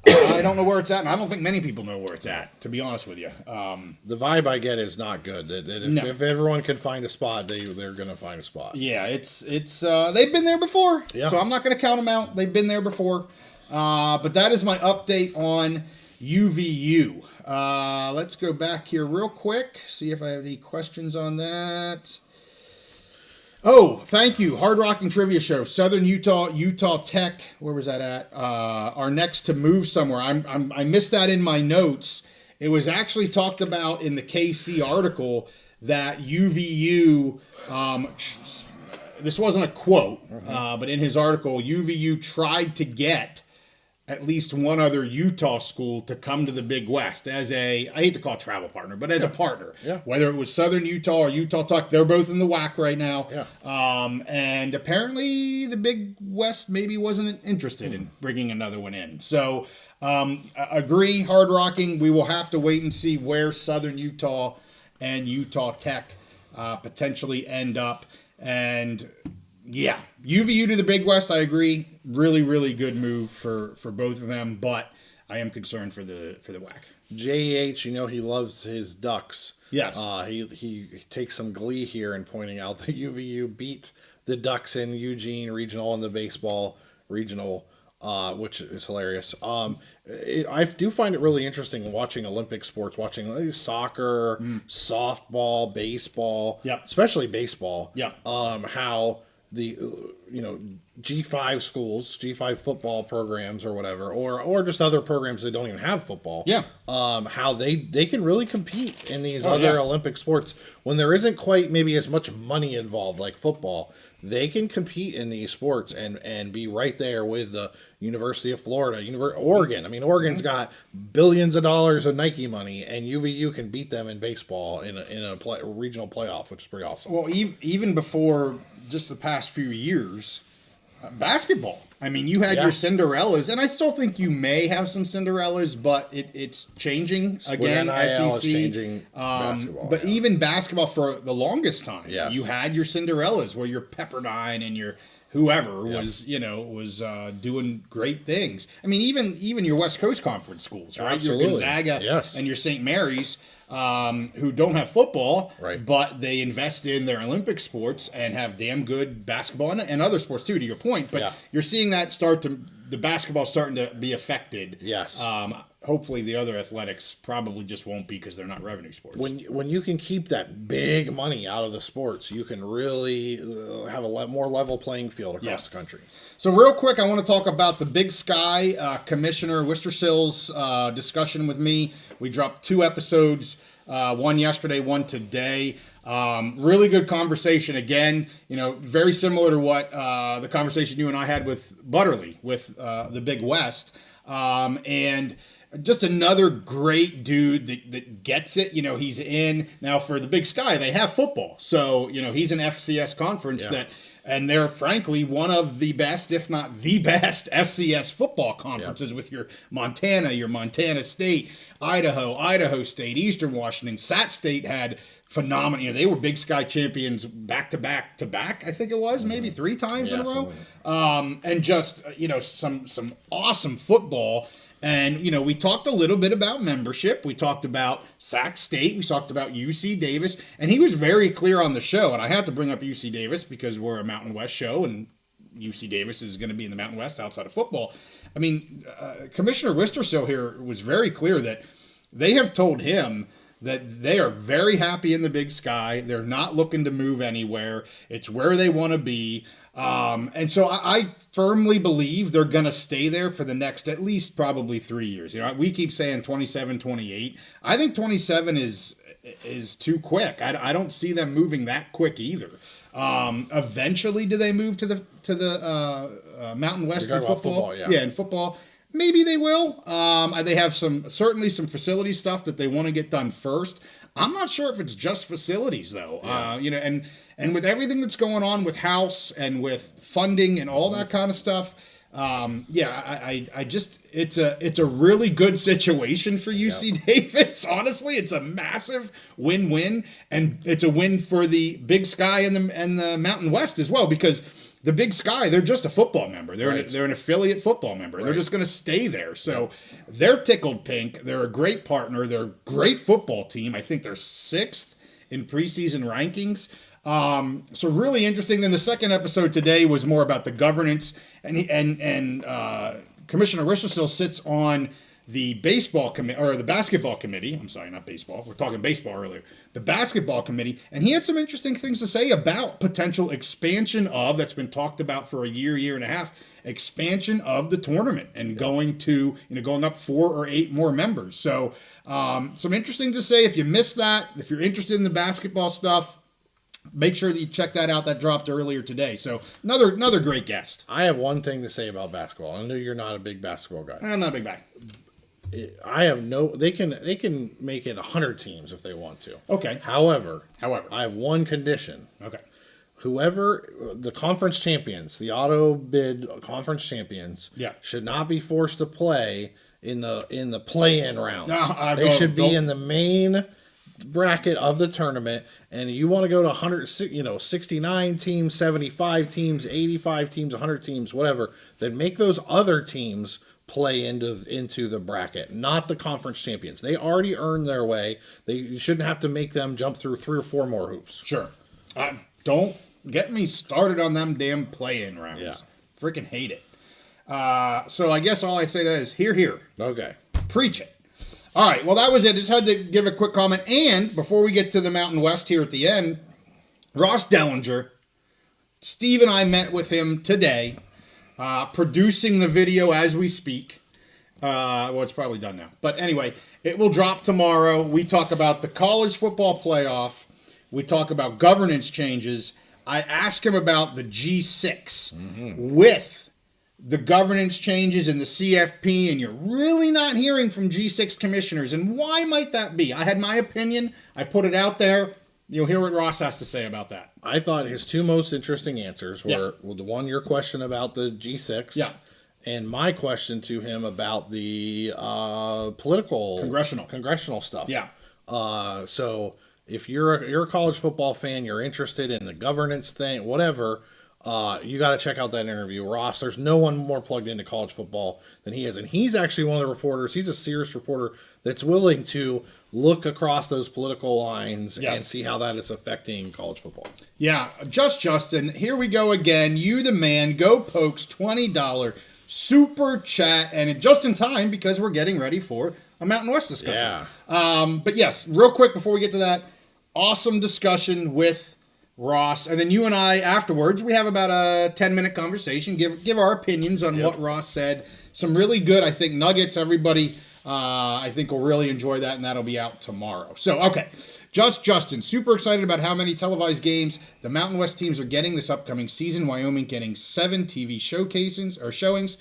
know where it's at, and I don't think many people know where it's at, to be honest with you. The vibe I get is not good. If everyone can find a spot, they're going to find a spot. Yeah, it's they've been there before, so I'm not going to count them out. They've been there before. But that is my update on UVU. Let's go back here real quick, see if I have any questions on that. Oh, thank you. Hard Rocking Trivia Show. Southern Utah Tech. Where was that at? Are next to move somewhere. I missed that in my notes. It was actually talked about in the KC article that UVU, this wasn't a quote, but in his article, UVU tried to get at least one other Utah school to come to the Big West as I hate to call it travel partner, but as a partner. Yeah. Whether it was Southern Utah or Utah Tech, they're both in the WAC right now. Yeah. And apparently the Big West maybe wasn't interested in bringing another one in. So agree, Hard Rocking. We will have to wait and see where Southern Utah and Utah Tech potentially end up. And yeah, UVU to the Big West, I agree. Really, really good move for both of them, but I am concerned for the WAC. JH, he loves his Ducks. Yes. He takes some glee here in pointing out that UVU beat the Ducks in Eugene Regional and the baseball regional, which is hilarious. I do find it really interesting watching Olympic sports, watching soccer, softball, baseball, especially baseball. How the G5 schools, G5 football programs or whatever, or just other programs that don't even have football. How they can really compete in these other Olympic sports when there isn't quite maybe as much money involved like football. They can compete in these sports and be right there with the University of Florida, Oregon. I mean, Oregon's got billions of dollars of Nike money, and UVU can beat them in baseball in a regional playoff, which is pretty awesome. Well, even before just the past few years, basketball. I mean, you had your Cinderellas, and I still think you may have some Cinderellas, but it's changing again. NIL SEC is changing basketball, but even basketball for the longest time, yes. You had your Cinderellas, where your Pepperdine and your whoever was doing great things. I mean, even your West Coast Conference schools, right? Absolutely. Your Gonzaga and your St. Mary's. Who don't have football, but they invest in their Olympic sports and have damn good basketball and other sports too, to your point. But you're seeing that the basketball starting to be affected. Yes. Hopefully the other athletics probably just won't be because they're not revenue sports. When you can keep that big money out of the sports, you can really have a more level playing field across the country. So real quick, I want to talk about the Big Sky Commissioner Wistersill's discussion with me. We dropped 2 episodes, one yesterday, one today. Really good conversation. Again, very similar to what the conversation you and I had with Butterly with the Big West. And just another great dude that gets it. He's in now for the Big Sky. They have football, so he's an FCS conference and they're frankly one of the best, if not the best, FCS football conferences with your Montana State, Idaho State, Eastern Washington. Sat State had phenomenal. They were Big Sky champions back to back. I think it was maybe 3 times in a row. And just some awesome football. And, we talked a little bit about membership. We talked about Sac State. We talked about UC Davis. And he was very clear on the show. And I had to bring up UC Davis because we're a Mountain West show. And UC Davis is going to be in the Mountain West outside of football. I mean, Commissioner Wistersill here was very clear that they have told him that they are very happy in the Big Sky. They're not looking to move anywhere. It's where they want to be. And so I firmly believe they're going to stay there for the next at least probably 3 years. We keep saying 27, 28. I think 27 is too quick. I don't see them moving that quick either. Eventually, do they move to the Mountain West in football? In football. Maybe they will. They have certainly some facility stuff that they want to get done first. I'm not sure if it's just facilities though. And with everything that's going on with House and with funding and all that kind of stuff, I just it's a really good situation for UC Davis. Honestly, it's a massive win-win, and it's a win for the Big Sky and the Mountain West as well, because the Big Sky, they're just a football member. They're an affiliate football member. Right. They're just going to stay there. So they're tickled pink. They're a great partner. They're a great football team. I think they're 6th in preseason rankings. So really interesting. Then the second episode today was more about the governance, and Commissioner Rischersill sits on the baseball committee, or the basketball committee. I'm sorry, not baseball. We're talking baseball earlier. The basketball committee, and he had some interesting things to say about potential expansion of, that's been talked about for a year and a half, expansion of the tournament and going up 4 or 8 more members. So some interesting to say. If you missed that, if you're interested in the basketball stuff, make sure that you check that out. That dropped earlier today. So another great guest. I have one thing to say about basketball. I know you're not a big basketball guy. I'm not a big guy. They can make it 100 teams if they want to. Okay. However, I have one condition. Okay. Whoever the conference champions, the auto bid conference champions, should not be forced to play in the play-in rounds. They should be in the main bracket of the tournament, and you want to go to 69 teams, 75 teams, 85 teams, 100 teams, whatever, then make those other teams play into the bracket, not the conference champions. They already earned their way. You shouldn't have to make them jump through 3 or 4 more hoops. Sure. Don't get me started on them damn play-in rounds. Yeah. Freaking hate it. So I guess all I'd say to that is hear. Okay. Preach it. All right, well, that was it. Just had to give a quick comment. And before we get to the Mountain West here at the end, Ross Dellinger, Steve and I met with him today, producing the video as we speak. Well, it's probably done now. But anyway, it will drop tomorrow. We talk about the college football playoff. We talk about governance changes. I ask him about the G6 with the governance changes in the CFP, and you're really not hearing from G6 commissioners. And why might that be? I had my opinion. I put it out there. You'll hear what Ross has to say about that. I thought his 2 most interesting answers were the one, your question about the G6, and my question to him about the political congressional stuff. Yeah. So if you're a college football fan, you're interested in the governance thing, whatever. You got to check out that interview. Ross, there's no one more plugged into college football than he is. And he's actually one of the reporters. He's a serious reporter that's willing to look across those political lines and see how that is affecting college football. Yeah, Justin, here we go again. You the man, go Pokes, $20 super chat. And just in time because we're getting ready for a Mountain West discussion. Yeah. But yes, real quick before we get to that, awesome discussion with Ross, and then you and I afterwards, we have about a 10-minute conversation, give our opinions on what Ross said. Some really good, I think, nuggets. Everybody, I think, will really enjoy that, and that'll be out tomorrow. So, okay, Justin, super excited about how many televised games the Mountain West teams are getting this upcoming season. Wyoming getting 7 TV showings.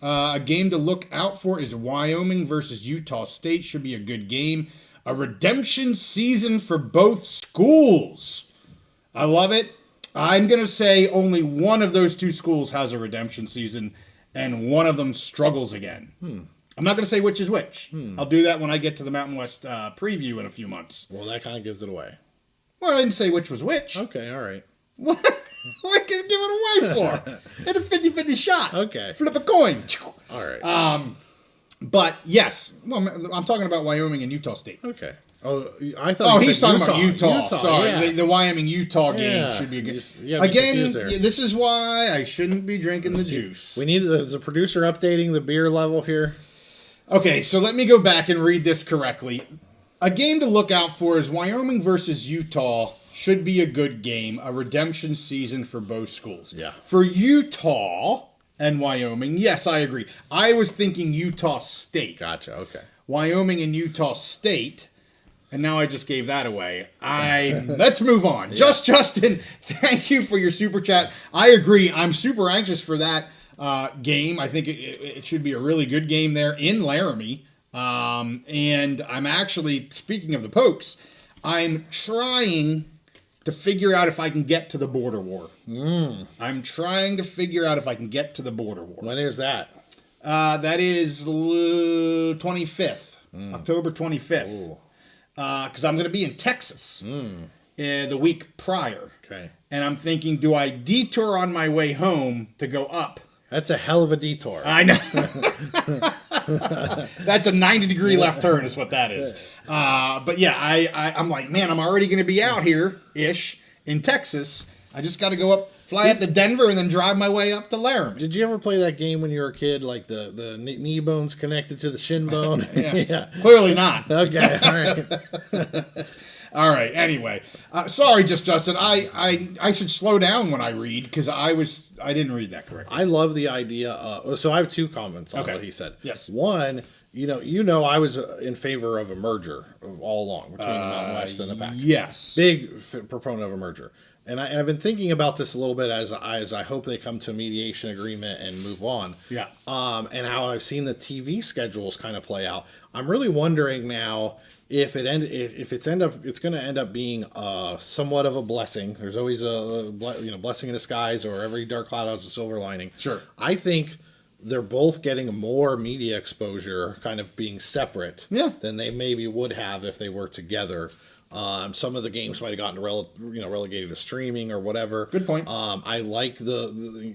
A game to look out for is Wyoming versus Utah State. Should be a good game. A redemption season for both schools. I love it. I'm going to say only one of those 2 schools has a redemption season, and one of them struggles again. I'm not going to say which is which. I'll do that when I get to the Mountain West preview in a few months. Well, that kind of gives it away. Well, I didn't say which was which. Okay, all right. What can you give it away for? Hit a 50-50 shot. Okay. Flip a coin. All right. But, yes. Well, I'm talking about Wyoming and Utah State. Okay. Oh, I thought. He's talking about Utah. Sorry, yeah. The Wyoming-Utah game should be a good. Again, this is why I shouldn't be drinking the juice. We need is the producer updating the beer level here. Okay, so let me go back and read this correctly. A game to look out for is Wyoming versus Utah. Should be a good game. A redemption season for both schools. Yeah. For Utah and Wyoming, yes, I agree. I was thinking Utah State. Gotcha. Okay. Wyoming and Utah State. And now I just gave that away. Let's move on. Justin, thank you for your super chat. I agree. I'm super anxious for that game. I think it should be a really good game there in Laramie. And I'm actually, speaking of the Pokes, I'm trying to figure out if I can get to the border war. I'm trying to figure out if I can get to the border war. When is that? That is 25th, October 25th. Because I'm going to be in Texas the week prior. Okay. And I'm thinking, do I detour on my way home to go up? That's a hell of a detour. I know. That's a 90-degree left turn is what that is. But yeah, I'm like, man, I'm already going to be out here-ish in Texas. I just got to go up, fly up to Denver, and then drive my way up to Laramie. Did you ever play that game when you were a kid, like the knee bone's connected to the shin bone? Yeah. Clearly not. Okay, all right. All right. Anyway, sorry, Justin. I should slow down when I read because I didn't read that correctly. I love the idea. So I have two comments on what he said. Yes. One, you know, I was in favor of a merger all along between the Mountain West and the Pac. Yes. Big proponent of a merger. And I've been thinking about this a little bit as I hope they come to a mediation agreement and move on. Yeah. And how I've seen the TV schedules kind of play out. I'm really wondering now if it's going to end up being somewhat of a blessing. There's always a blessing in disguise, or every dark cloud has a silver lining. Sure. I think they're both getting more media exposure, kind of being separate, than they maybe would have if they were together. Some of the games might have gotten relegated to streaming or whatever. Good point. I like the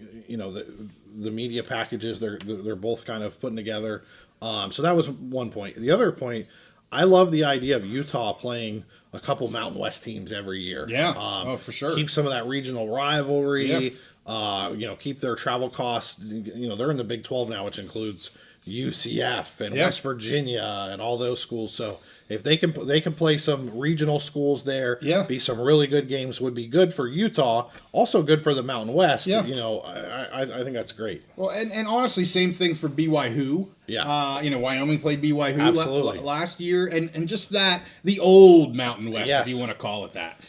media packages they're both kind of putting together. So that was one point. The other point, I love the idea of Utah playing a couple Mountain West teams every year. Yeah, for sure. Keep some of that regional rivalry. Yeah. Keep their travel costs. They're in the Big 12 now, which includes UCF and West Virginia and all those schools. So if they can play some regional schools there, be some really good games, would be good for Utah, also good for the Mountain West. I think that's great. Well, and honestly, same thing for BYU. Yeah. Wyoming played BYU Absolutely. last year, and just that, the old Mountain West, Yes. if you want to call it that.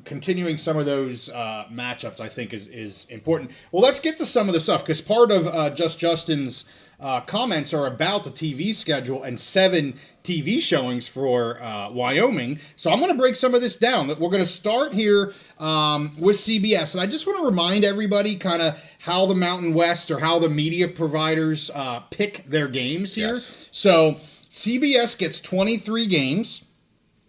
Continuing some of those matchups, I think, is important. Well, let's get to some of the stuff, because part of Justin's comments are about the TV schedule and 7 TV showings for Wyoming. So I'm going to break some of this down. We're going to start here with CBS. And I just want to remind everybody kind of how the Mountain West, or how the media providers pick their games here. Yes. So CBS gets 23 games.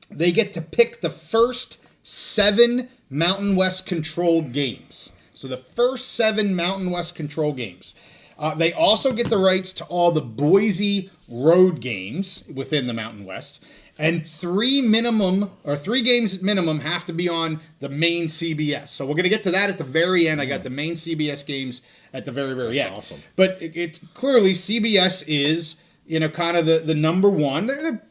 They get to pick the first 7 Mountain West controlled games. So the first 7 Mountain West control games. They also get the rights to all the Boise road games within the Mountain West. And 3 games minimum have to be on the main CBS. So we're going to get to that at the very end. I got the main CBS games at the very, very end. Awesome. But it's clearly CBS is, kind of the number one. They're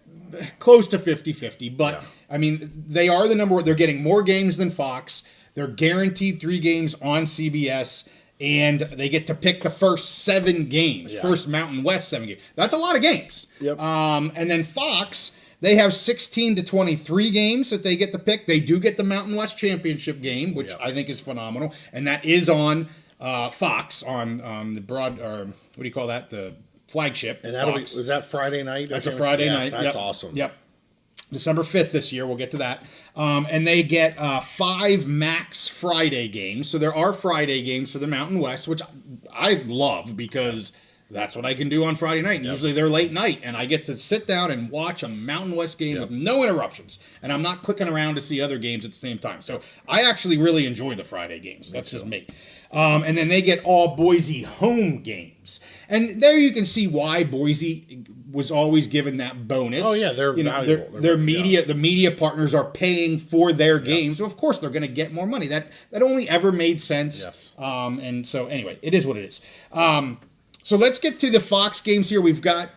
close to 50-50. But, I mean, they are the number one. They're getting more games than Fox. They're guaranteed 3 games on CBS. And they get to pick the first 7 games, first Mountain West 7 games. That's a lot of games. Yep. And then Fox, they have 16 to 23 games that they get to pick. They do get the Mountain West Championship game, which I think is phenomenal. And that is on Fox, on the broad, or what do you call that? The flagship. And Fox. is that Friday night? That's a Friday night. That's awesome. Yep. December 5th this year. We'll get to that. And they get 5 max Friday games. So there are Friday games for the Mountain West, which I love because that's what I can do on Friday night. Usually they're late night, and I get to sit down and watch a Mountain West game with no interruptions. And I'm not clicking around to see other games at the same time. So I actually really enjoy the Friday games. That's just me. And then they get all Boise home games. And there you can see why Boise was always given that bonus. Oh, yeah, they're valuable. Their media, the media partners are paying for their games. So, of course, they're going to get more money. That only ever made sense. Yes. And so, anyway, it is what it is. So let's get to the Fox games here. We've got...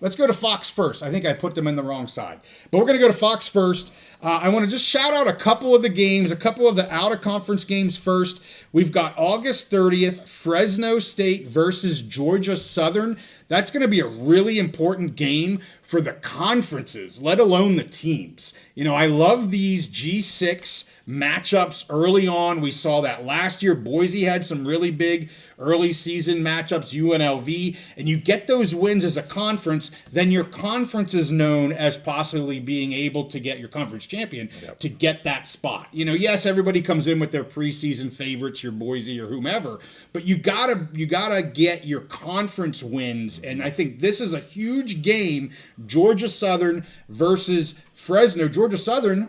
let's go to Fox first. I think I put them in the wrong side. But we're going to go to Fox first. I want to just shout out a couple of the games, a couple of the out-of-conference games first. We've got August 30th, Fresno State versus Georgia Southern. That's going to be a really important game for the conferences, let alone the teams. You know, I love these G6 matchups early on. We saw that last year. Boise had some really big early season matchups, UNLV, and you get those wins as a conference, then your conference is known as possibly being able to get your conference champion to get that spot. You know, yes, everybody comes in with their preseason favorites, your Boise or whomever, but you gotta get your conference wins, and I think this is a huge game. Georgia Southern versus Fresno. Georgia Southern,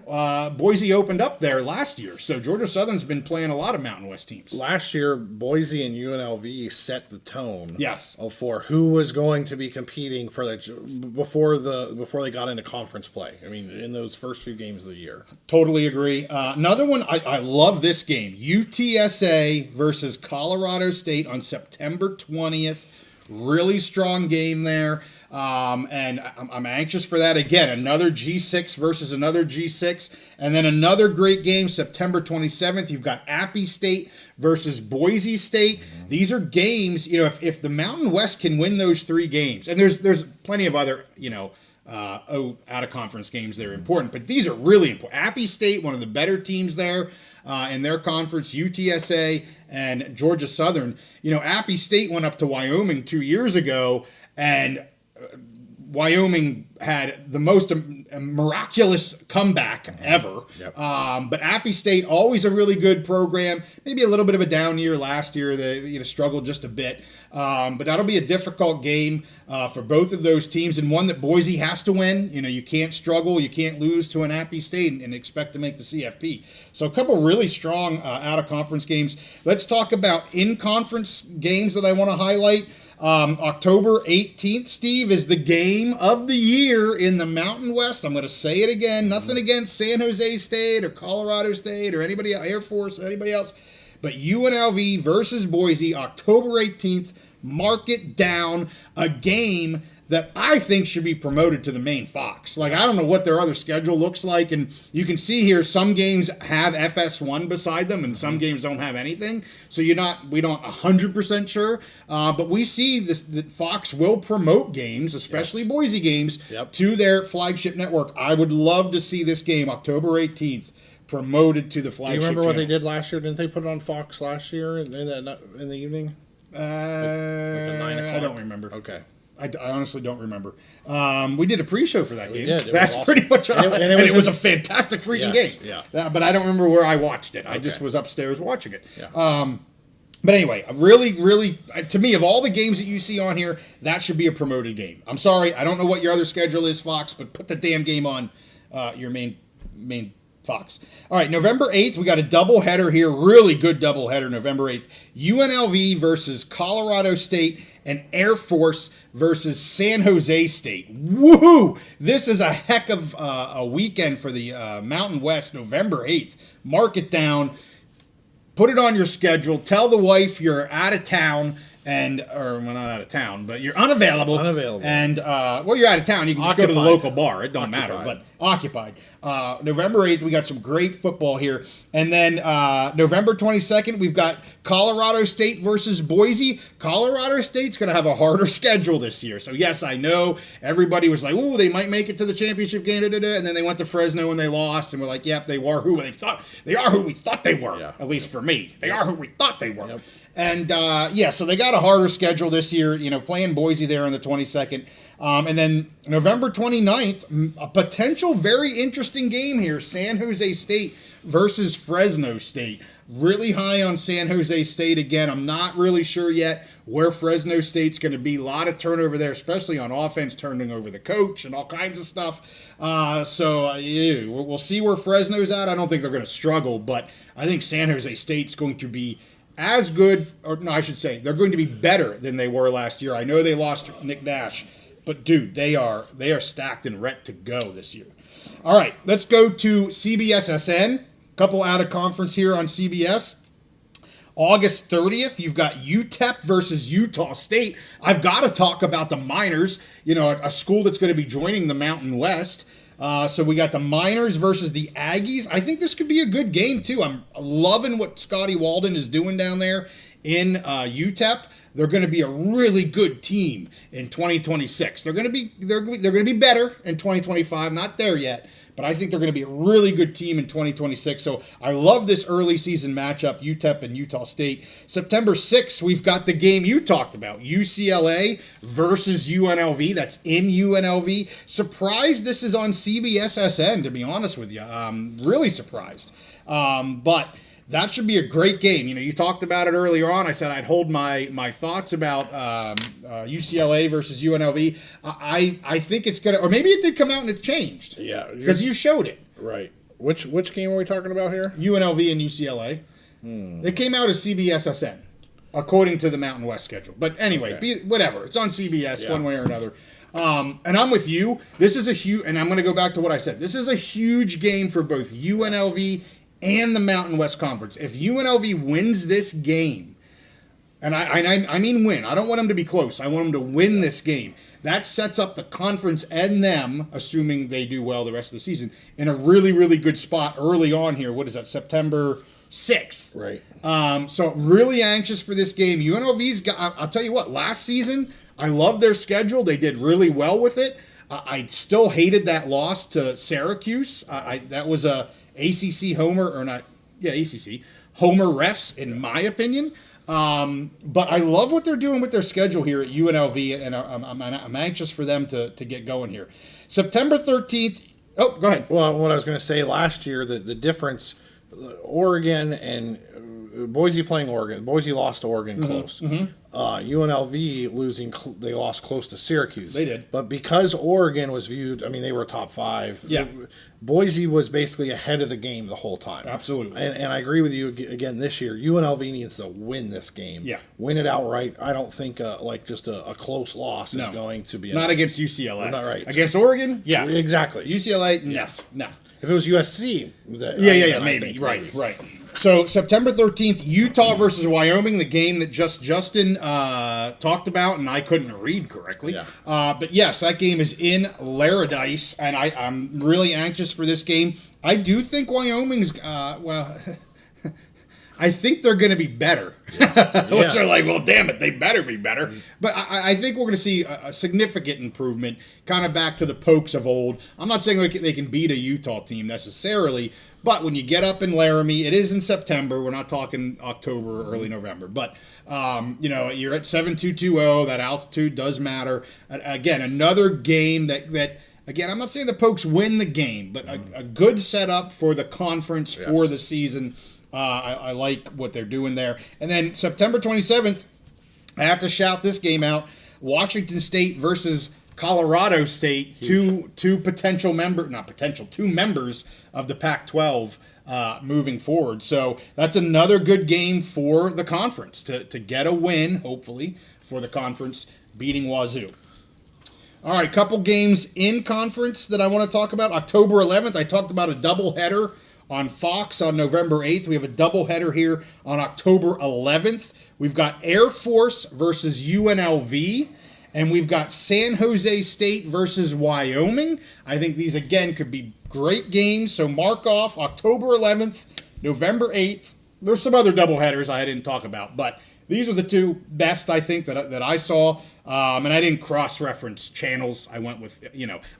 Boise opened up there last year, so Georgia Southern's been playing a lot of Mountain West teams. Last year, Boise and UNLV set the tone. Yes. For who was going to be competing for that before they got into conference play. I mean, in those first few games of the year. Totally agree. Another one, I love this game. UTSA versus Colorado State on September 20th. Really strong game there. And I'm anxious for that. Again, another G6 versus another G6. And then another great game, September 27th. You've got Appy State versus Boise State. These are games, you know, if the Mountain West can win those 3 games, and there's plenty of other, you know, out-of-conference games that are important, but these are really important. Appy State, one of the better teams there in their conference, UTSA and Georgia Southern. You know, Appy State went up to Wyoming 2 years ago, and Wyoming had the most miraculous comeback ever. Yep. But Appy State, always a really good program. Maybe a little bit of a down year last year. They struggled just a bit. But that'll be a difficult game for both of those teams, and one that Boise has to win. You know, you can't struggle. You can't lose to an Appy State and expect to make the CFP. So a couple really strong out-of-conference games. Let's talk about in-conference games that I want to highlight. October 18th, Steve, is the game of the year in the Mountain West. I'm going to say it again. Nothing against San Jose State or Colorado State or anybody, Air Force, or anybody else. But UNLV versus Boise, October 18th. Mark it down. A game that I think should be promoted to the main Fox. Like, I don't know what their other schedule looks like, and you can see here some games have FS1 beside them, and some games don't have anything. So we don't 100% sure, but we see that Fox will promote games, especially Boise games, to their flagship network. I would love to see this game, October 18th, promoted to the flagship. Do you remember channel. what they did last year? Didn't they put it on Fox last year in the evening? Like at 9 o'clock? I don't remember. Okay. I honestly don't remember. We did a pre-show for that game. Did. That's awesome. Pretty much, and it was a fantastic freaking game. Yeah. But I don't remember where I watched it. I just was upstairs watching it. Yeah. But anyway, really, to me, of all the games that you see on here, that should be a promoted game. I'm sorry, I don't know what your other schedule is, Fox, but put the damn game on your main Fox. All right, November 8th, we got a doubleheader here. Really good doubleheader, November 8th. UNLV versus Colorado State and Air Force versus San Jose State. Woohoo! This is a heck of a weekend for the Mountain West, November 8th. Mark it down. Put it on your schedule. Tell the wife you're out of town. Well, not out of town, but you're unavailable. And, you're out of town. You can just go to the local bar. It don't matter, but occupied. November 8th, we got some great football here. And then November 22nd, we've got Colorado State versus Boise. Colorado State's going to have a harder schedule this year. So, yes, I know everybody was like, ooh, they might make it to the championship game, and then they went to Fresno and they lost, and we're like, yep, they are who we thought they were, at least for me. They are who we thought they were. Yep. And, so they got a harder schedule this year, playing Boise there on the 22nd. And then November 29th, a potential very interesting game here, San Jose State versus Fresno State. Really high on San Jose State again. I'm not really sure yet where Fresno State's going to be. A lot of turnover there, especially on offense, turning over the coach and all kinds of stuff. We'll see where Fresno's at. I don't think they're going to struggle, but I think San Jose State's going to be as good, or no, I should say, they're going to be better than they were last year. I know they lost Nick Nash, but dude, they are stacked and ready to go this year. All right, let's go to CBSSN. Couple out of conference here on CBS. August 30th, you've got UTEP versus Utah State. I've got to talk about the Miners, a school that's going to be joining the Mountain West. So we got the Miners versus the Aggies. I think this could be a good game, too. I'm loving what Scotty Walden is doing down there in UTEP. they're going to be a really good team in 2026. They're going to be better in 2025. Not there yet, but I think they're going to be a really good team in 2026. So I love this early season matchup, UTEP and Utah State. September 6th, we've got the game you talked about, UCLA versus UNLV. That's in UNLV. Surprised this is on CBS-SN, to be honest with you. Really surprised. But that should be a great game. You know, you talked about it earlier on. I said I'd hold my thoughts about UCLA versus UNLV. I think it's going to, or maybe it did come out and it changed. Yeah. Because you showed it. Right. Which game are we talking about here? UNLV and UCLA. It came out as CBS-SN, according to the Mountain West schedule. But anyway, whatever. It's on CBS one way or another. And I'm with you. This is a huge, and I'm going to go back to what I said. This is a huge game for both UNLV and the Mountain West Conference. If UNLV wins this game, and I mean win, I don't want them to be close. I want them to win this game. That sets up the conference and them, assuming they do well the rest of the season, in a really, really good spot early on here. What is that, September 6th? Right. So really anxious for this game. UNLV's got, I'll tell you what, last season, I loved their schedule. They did really well with it. I still hated that loss to Syracuse. That was a ACC homer, or not, yeah, ACC homer refs, in my opinion. But I love what they're doing with their schedule here at UNLV, and I'm anxious for them to get going here. September 13th. Oh, go ahead. Well, what I was going to say, last year, the difference, Oregon and Boise playing Oregon. Boise lost to Oregon close. UNLV losing, they lost close to Syracuse. They did. But because Oregon was viewed, I mean, they were top 5. Yeah. Boise was basically ahead of the game the whole time. Absolutely. And I agree with you again this year. UNLV needs to win this game. Yeah. Win it outright. I don't think like just a close loss is going to be not against UCLA. Not right. Against Oregon? Yes. Exactly. UCLA? Yes. No. If it was USC, maybe. Right. So September 13th, Utah versus Wyoming, the game that Justin talked about, and I couldn't read correctly. Yeah. But yes, that game is in Laradice, and I'm really anxious for this game. I do think Wyoming's, I think they're going to be better. Which are like, well, damn it, they better be better. But I think we're going to see a significant improvement, kind of back to the Pokes of old. I'm not saying they can beat a Utah team necessarily, but when you get up in Laramie, it is in September. We're not talking October or early November. But, you're at 7220. That altitude does matter. Again, another game that again, I'm not saying the Pokes win the game, but a good setup for the conference for the season. I like what they're doing there. And then September 27th, I have to shout this game out. Washington State versus Colorado State, two members of the Pac-12 moving forward. So that's another good game for the conference to get a win, hopefully, for the conference, beating Wazoo. All right, couple games in conference that I want to talk about. October 11th, I talked about a doubleheader on Fox on November 8th. We have a doubleheader here on October 11th. We've got Air Force versus UNLV, and we've got San Jose State versus Wyoming. I think these, again, could be great games. So mark off October 11th, November 8th. There's some other doubleheaders I didn't talk about, but these are the two best, I think, that I saw. And I didn't cross-reference channels. I went with,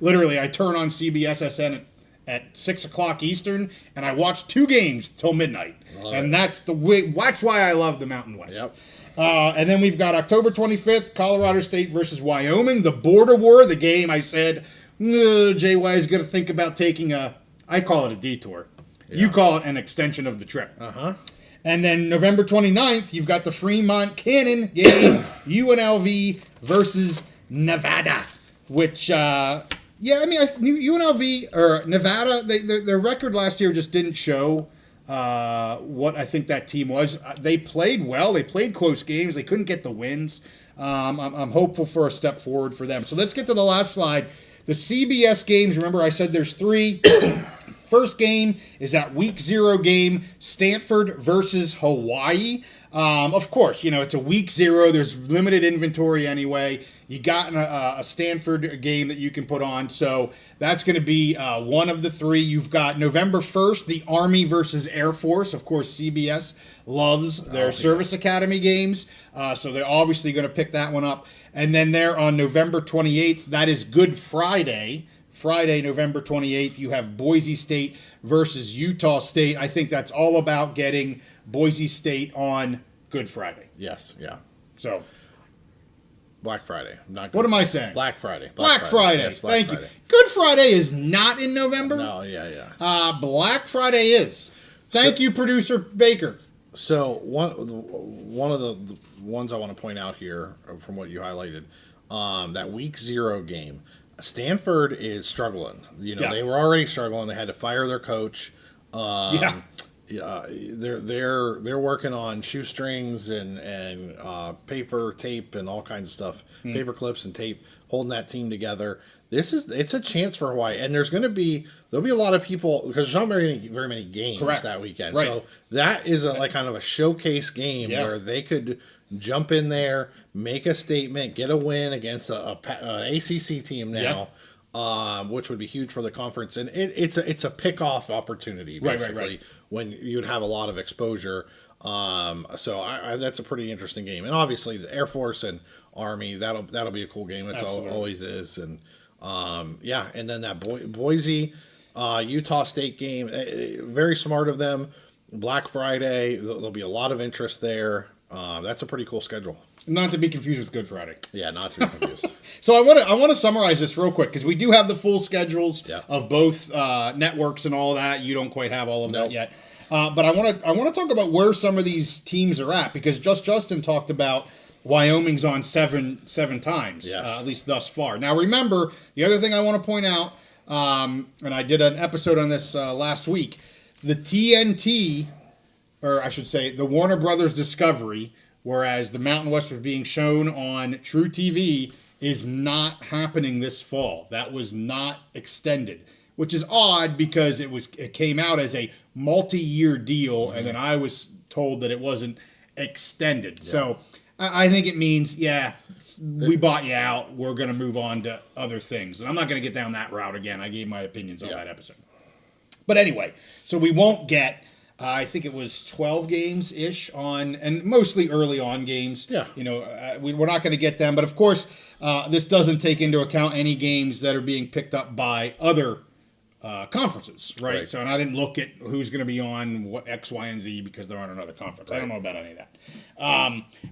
literally I turn on CBS-SN at 6 o'clock Eastern, and I watched 2 games till midnight. And that's the way. That's why I love the Mountain West. Yep. And then we've got October 25th, Colorado State versus Wyoming, the border war, the game I said, JY is going to think about taking I call it a detour. Yeah. You call it an extension of the trip. And then November 29th, you've got the Fremont Cannon game, UNLV versus Nevada, which, UNLV or Nevada, their record last year just didn't show what I think that team was. They played well. They played close games. They couldn't get the wins. I'm hopeful for a step forward for them. So let's get to the last slide. The CBS games, remember I said there's 3. first game is that week 0 game, Stanford versus Hawaii. Of course, it's a week 0. There's limited inventory anyway. You got a Stanford game that you can put on. So that's going to be one of the 3. You've got November 1st, the Army versus Air Force. Of course, CBS loves their Service Academy games. So they're obviously going to pick that one up. And then there on November 28th, that is Good Friday. Friday, November 28th, you have Boise State versus Utah State. I think that's all about getting Boise State on Good Friday. Yes, yeah. So Black Friday. Not what am I saying? Black Friday. Black Friday. Yes, Black Thank you. Good Friday is not in November. No, yeah. Black Friday is. Thank you, producer Baker. So one of the ones I want to point out here from what you highlighted, that week 0 game, Stanford is struggling. They were already struggling. They had to fire their coach. They're working on shoestrings and paper tape and all kinds of stuff, paper clips and tape, holding that team together. It's a chance for Hawaii, and there'll be a lot of people because there's not very many games that weekend. Right. So that is kind of a showcase game where they could jump in there, make a statement, get a win against an ACC team now. Which would be huge for the conference, and it's a pick-off opportunity basically when you'd have a lot of exposure. So that's a pretty interesting game, and obviously the Air Force and Army that'll be a cool game. It always is, and and then that Boise Utah State game, very smart of them. Black Friday, there'll be a lot of interest there. That's a pretty cool schedule. Not to be confused with Good Friday. Yeah, not to be confused. So I want to summarize this real quick because we do have the full schedules of both networks and all that. You don't quite have all of that yet, but I want to talk about where some of these teams are at because Justin talked about Wyoming's on seven times, at least thus far. Now remember the other thing I want to point out, and I did an episode on this last week. The TNT, or I should say, the Warner Brothers Discovery. Whereas the Mountain West was being shown on True TV is not happening this fall. That was not extended, which is odd because it came out as a multi-year deal, and then I was told that it wasn't extended. Yeah. So I think it means, we bought you out. We're going to move on to other things. And I'm not going to get down that route again. I gave my opinions on that episode. But anyway, so we won't get... I think it was 12 games-ish on, and mostly early on games. Yeah. We're not going to get them. But, of course, this doesn't take into account any games that are being picked up by other conferences, right? So, and I didn't look at who's going to be on what X, Y, and Z because they're on another conference. Right. I don't know about any of that.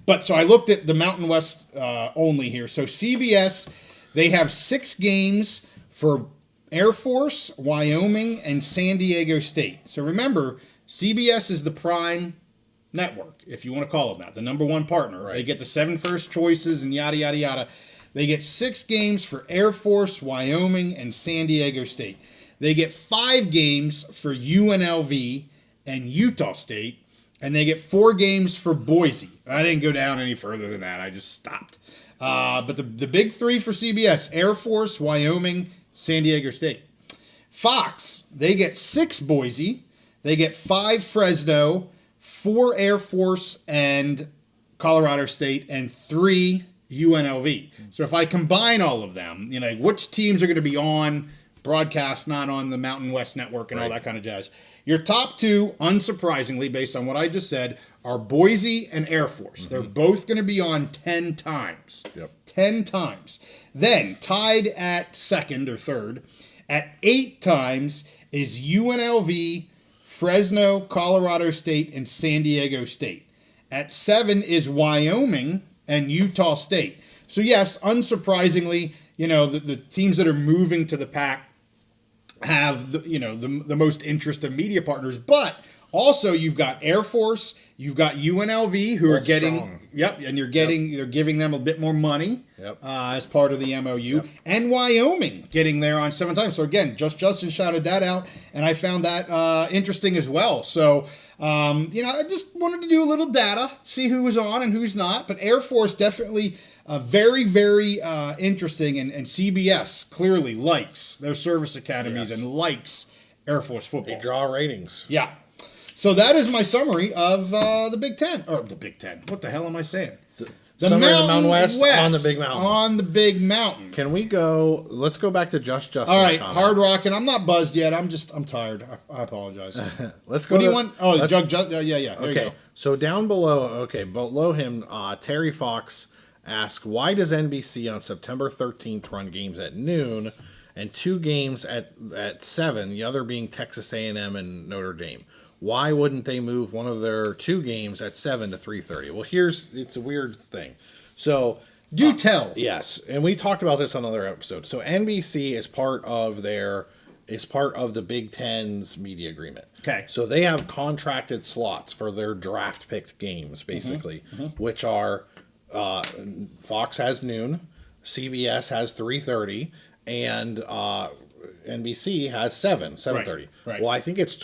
But so I looked at the Mountain West only here. So CBS, they have 6 games for Air Force, Wyoming, and San Diego State. So remember... CBS is the prime network, if you want to call it that, the number 1 partner. Right. They get the 7 first choices and yada, yada, yada. They get 6 games for Air Force, Wyoming, and San Diego State. They get 5 games for UNLV and Utah State, and they get 4 games for Boise. I didn't go down any further than that. I just stopped. But the big 3 for CBS, Air Force, Wyoming, San Diego State. Fox, they get 6 Boise. They get 5 Fresno, 4 Air Force and Colorado State, and 3 UNLV. So if I combine all of them, which teams are going to be on broadcast, not on the Mountain West Network and all that kind of jazz. Your top 2, unsurprisingly, based on what I just said, are Boise and Air Force. They're both going to be on 10 times. 10 times. Then, tied at 2nd or 3rd, at 8 times is UNLV, Fresno, Colorado State, and San Diego State. At 7 is Wyoming and Utah State. So yes, unsurprisingly, the teams that are moving to the Pac have the most interest of media partners, but also you've got Air Force, you've got UNLV who are getting strong. And they're giving them a bit more money as part of the MOU, and Wyoming getting there on 7 times. So again, Justin shouted that out, and I found that interesting as well. So I just wanted to do a little data, see who was on and who's not, but Air Force definitely very, very interesting, and CBS clearly likes their service academies and likes Air Force They football. draw ratings. Yeah. So that is my summary of the Big Ten. Or the Big Ten. What the hell am I saying? The Summary of the Mountain West on the Big Mountain. On the Big Mountain. Can we go? Let's go back to Justin's All right, comment. Hard Rockin'. I'm not buzzed yet. I'm tired. I apologize. Let's go. What do you want? Oh, yeah. There you Okay, go. so down below, below him, Terry Fox asked, why does NBC on September 13th run games at noon and 2 games at 7, the other being Texas A&M and Notre Dame? Why wouldn't they move one of their 2 games at 7 to 3:30? Well, it's a weird thing. So Do tell. yes, and we talked about this on another episode. So NBC is part of the Big Ten's media agreement. Okay. So they have contracted slots for their draft picked games, basically, which are Fox has noon, CBS has 3:30, and NBC has 7:30. Right. Well, I think it's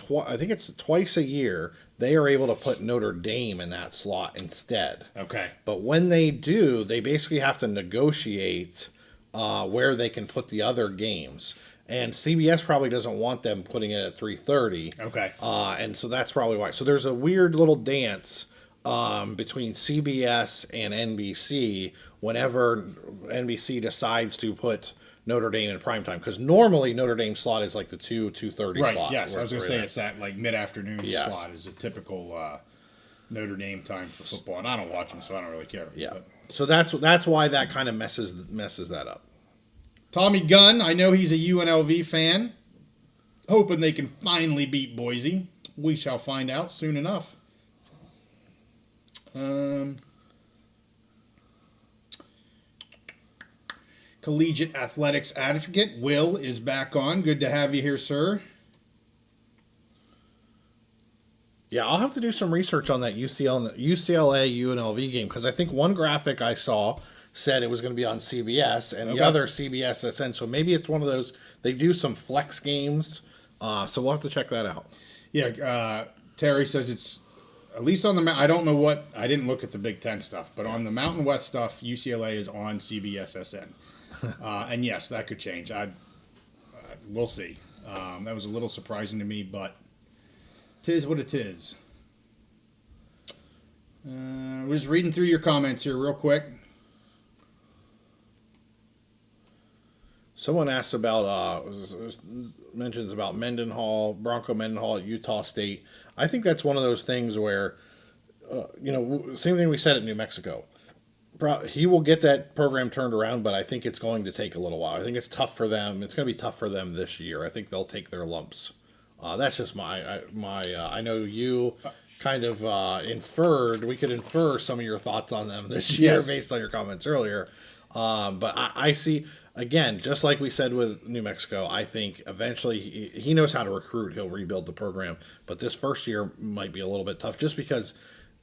twice a year they are able to put Notre Dame in that slot instead. Okay. But when they do, they basically have to negotiate where they can put the other games. And CBS probably doesn't want them putting it at 3:30. Okay. And so that's probably why. So there's a weird little dance between CBS and NBC whenever NBC decides to put Notre Dame in primetime. Because normally Notre Dame slot is like the 2:30 Right. slot. Yes, I was going to say it's that like mid-afternoon Yes. slot is a typical Notre Dame time for football, and I don't watch them, so I don't really care. Yeah. But So that's why that kind of messes that up. Tommy Gunn, I know he's a UNLV fan. Hoping they can finally beat Boise. We shall find out soon enough. Collegiate athletics advocate Will is back on. Good to have you here, sir. Yeah, I'll have to do some research on that UCLA UNLV game because I think one graphic I saw said it was going to be on CBS and the other CBS SN. So maybe it's one of those. They do some flex games, so we'll have to check that out. Yeah, Terry says it's at least on the. I don't know what. I didn't look at the Big Ten stuff, but on the Mountain West stuff, UCLA is on CBS SN, and yes, that could change. We'll see. That was a little surprising to me, but 'tis what it is. We're just reading through your comments here real quick. Someone asks about mentions about Bronco Mendenhall at Utah State. I think that's one of those things where, same thing we said at New Mexico. He will get that program turned around, but I think it's going to take a little while. I think it's tough for them. It's going to be tough for them this year. I think they'll take their lumps. That's just my. I know you kind of inferred. We could infer some of your thoughts on them this year based on your comments earlier. But I see. Again, just like we said with New Mexico, I think eventually he knows how to recruit. He'll rebuild the program. But this first year might be a little bit tough just because,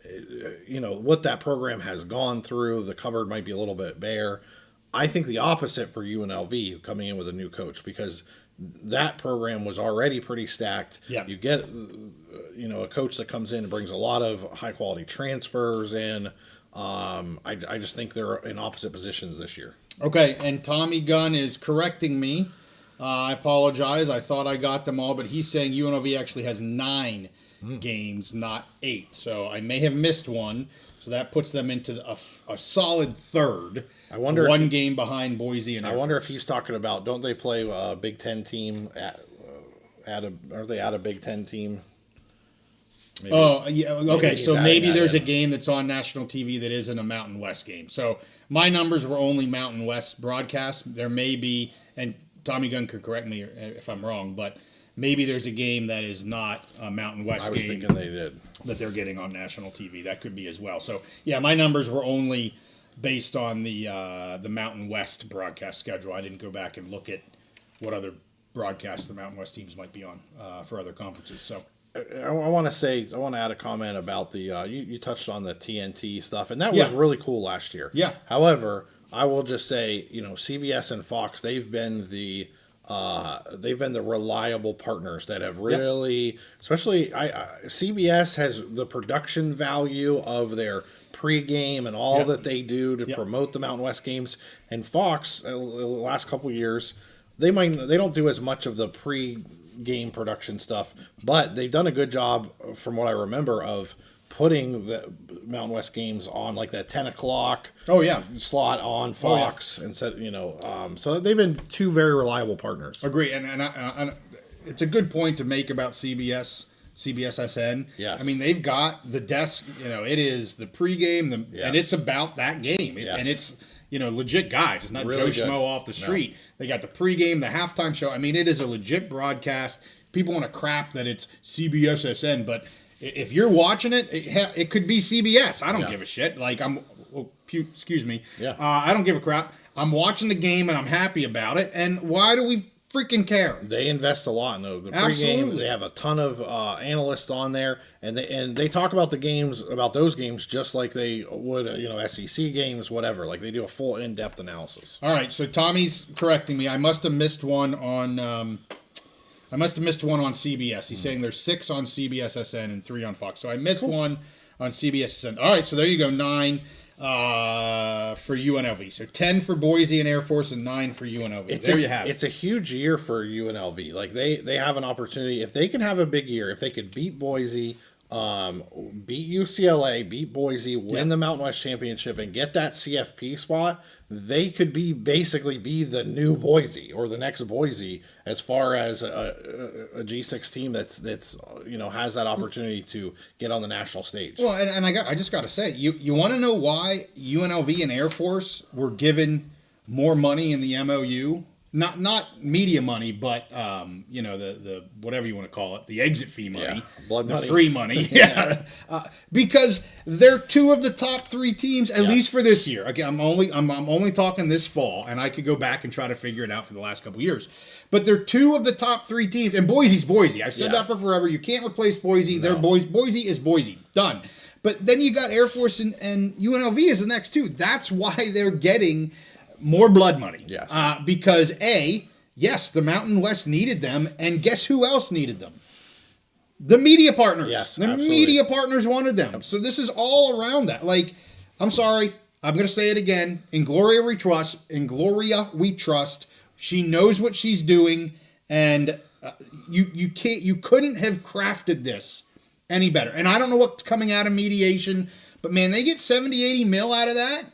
what that program has gone through. The cupboard might be a little bit bare. I think the opposite for UNLV coming in with a new coach because that program was already pretty stacked. Yeah. You get, a coach that comes in and brings a lot of high-quality transfers in. I just think they're in opposite positions this year. Okay, and Tommy Gunn is correcting me. I apologize. I thought I got them all, but he's saying UNLV actually has 9 games, not 8. So I may have missed one. So that puts them into a solid third. I wonder one game behind Boise and. I wonder if he's talking about. Don't they play a Big Ten team are they at a Big Ten team? Maybe. Oh, yeah. Okay, so maybe there's a game that's on national TV that isn't a Mountain West game. So my numbers were only Mountain West broadcast. There may be, and Tommy Gunn could correct me if I'm wrong, but maybe there's a game that is not a Mountain West game. I was thinking they did. That they're getting on national TV. That could be as well. So, yeah, my numbers were only based on the Mountain West broadcast schedule. I didn't go back and look at what other broadcasts the Mountain West teams might be on for other conferences. So. I want to add a comment about the you touched on the TNT stuff, and that was really cool last year. Yeah. However, I will just say, CBS and Fox, they've been the reliable partners that have really, especially CBS has the production value of their pregame and all that they do to promote the Mountain West games, and Fox the last couple of years. They don't do as much of the game production stuff, but they've done a good job, from what I remember, of putting the Mountain West games on like that 10 o'clock slot on Fox and said, so they've been two very reliable partners. Agree. And it's a good point to make about CBSSN. Yes. I mean, they've got the desk, it is the pregame, and it's about that game. And it's, legit guys. It's not really Joe Schmo off the street. No. They got the pregame, the halftime show. I mean, it is a legit broadcast. People want to crap that it's CBSSN, but if you're watching it, it could be CBS. I don't give a shit. Like, excuse me. Yeah. I don't give a crap. I'm watching the game and I'm happy about it. And why do we freaking care? They invest a lot in the pregame. Absolutely. They have a ton of analysts on there, and they talk about those games just like they would SEC games, whatever. Like, they do a full in-depth analysis. All right, so Tommy's correcting me. I must have missed one on CBS. He's saying there's 6 on CBSSN and 3 on Fox. So I missed one on CBSSN. All right, so there you go, 9 for UNLV. So 10 for Boise and Air Force and 9 for UNLV. There you have it. It's a huge year for UNLV. Like, they have an opportunity. If they can have a big year, if they could beat Boise, beat UCLA, beat Boise, win the Mountain West Championship, and get that CFP spot, they could basically be the new Boise or the next Boise as far as a G6 team that's has that opportunity to get on the national stage. Well, and I just got to say, you want to know why UNLV and Air Force were given more money in the MOU? Not media money, but the whatever you want to call it, the exit fee money, blood money, free money, because they're 2 of the top 3 teams, at least for this year. Again, I'm only talking this fall, and I could go back and try to figure it out for the last couple of years. But they're 2 of the top 3 teams, and Boise's Boise. I've said that for forever. You can't replace Boise. No. Boise is Boise. Done. But then you got Air Force and UNLV as the next 2. That's why they're getting more blood money. Yes. Because yes, the Mountain West needed them, and guess who else needed them? The media partners. Yes, the absolutely. media partners wanted them. So this is all around that. Like, I'm sorry, I'm going to say it again. In Gloria we trust. She knows what she's doing, and you couldn't have crafted this any better. And I don't know what's coming out of mediation, but man, they get 70, 80 mil out of that.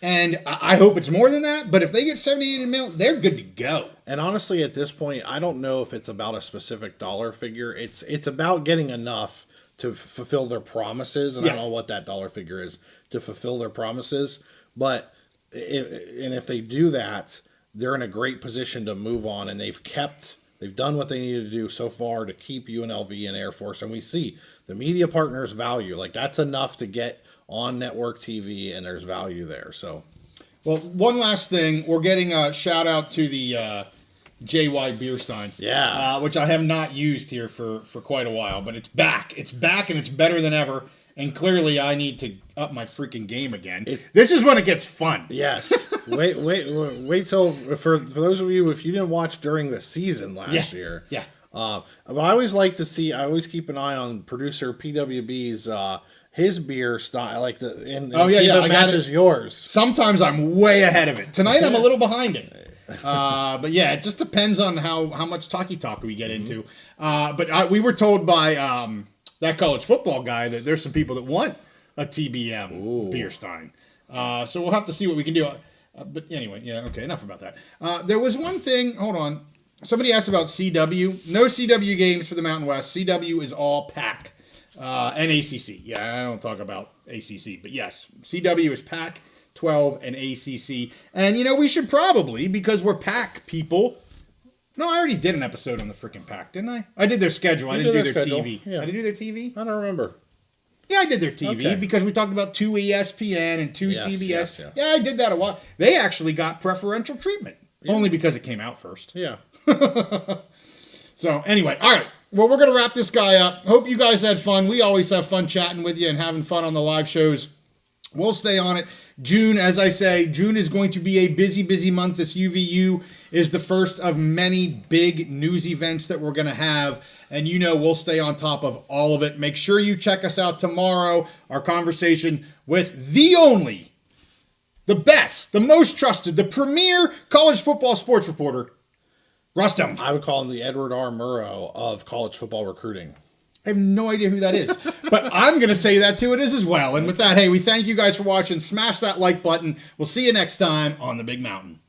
And I hope it's more than that, but if they get 70, 80 mil, they're good to go. And honestly, at this point, I don't know if it's about a specific dollar figure. It's about getting enough to fulfill their promises, and I don't know what that dollar figure is to fulfill their promises. But if they do that, they're in a great position to move on, and they've done what they needed to do so far to keep UNLV and Air Force. And we see the media partners value, like, that's enough to get on network TV, and there's value there. So, well, one last thing, we're getting a shout out to the JY beer stein, which I have not used here for quite a while, but it's back, and it's better than ever. And clearly, I need to up my freaking game again. This is when it gets fun. Yes. wait till for those of you, if you didn't watch during the season last year. Yeah. But I always like to see. I always keep an eye on producer PWB's. His beer style, like it matches yours. Sometimes I'm way ahead of it. Tonight I'm a little behind it. But yeah, it just depends on how much talky talk we get into. But we were told by that college football guy that there's some people that want a TBM beer stein. So we'll have to see what we can do. But anyway, okay, enough about that. There was one thing. Hold on. Somebody asked about CW. No CW games for the Mountain West. CW is all PAC. And ACC. Yeah, I don't talk about ACC, but yes, CW is PAC, 12, and ACC. And, we should probably, because we're PAC people. No, I already did an episode on the freaking PAC, didn't I? I did their schedule. I didn't do their TV. Yeah. I did do their TV? I don't remember. Yeah, I did their TV because we talked about 2 ESPN and 2 CBS. Yes. Yeah, I did that a while. They actually got preferential treatment, only because it came out first. Yeah. So, anyway, all right. Well, we're going to wrap this guy up. Hope you guys had fun. We always have fun chatting with you and having fun on the live shows. We'll stay on it. June, as I say, June is going to be a busy, busy month. This UVU is the first of many big news events that we're going to have. And we'll stay on top of all of it. Make sure you check us out tomorrow. Our conversation with the only, the best, the most trusted, the premier college football sports reporter, Rustum. I would call him the Edward R. Murrow of college football recruiting. I have no idea who that is, but I'm going to say that's who it is as well. And with that, hey, we thank you guys for watching. Smash that like button. We'll see you next time on the Big Mountain.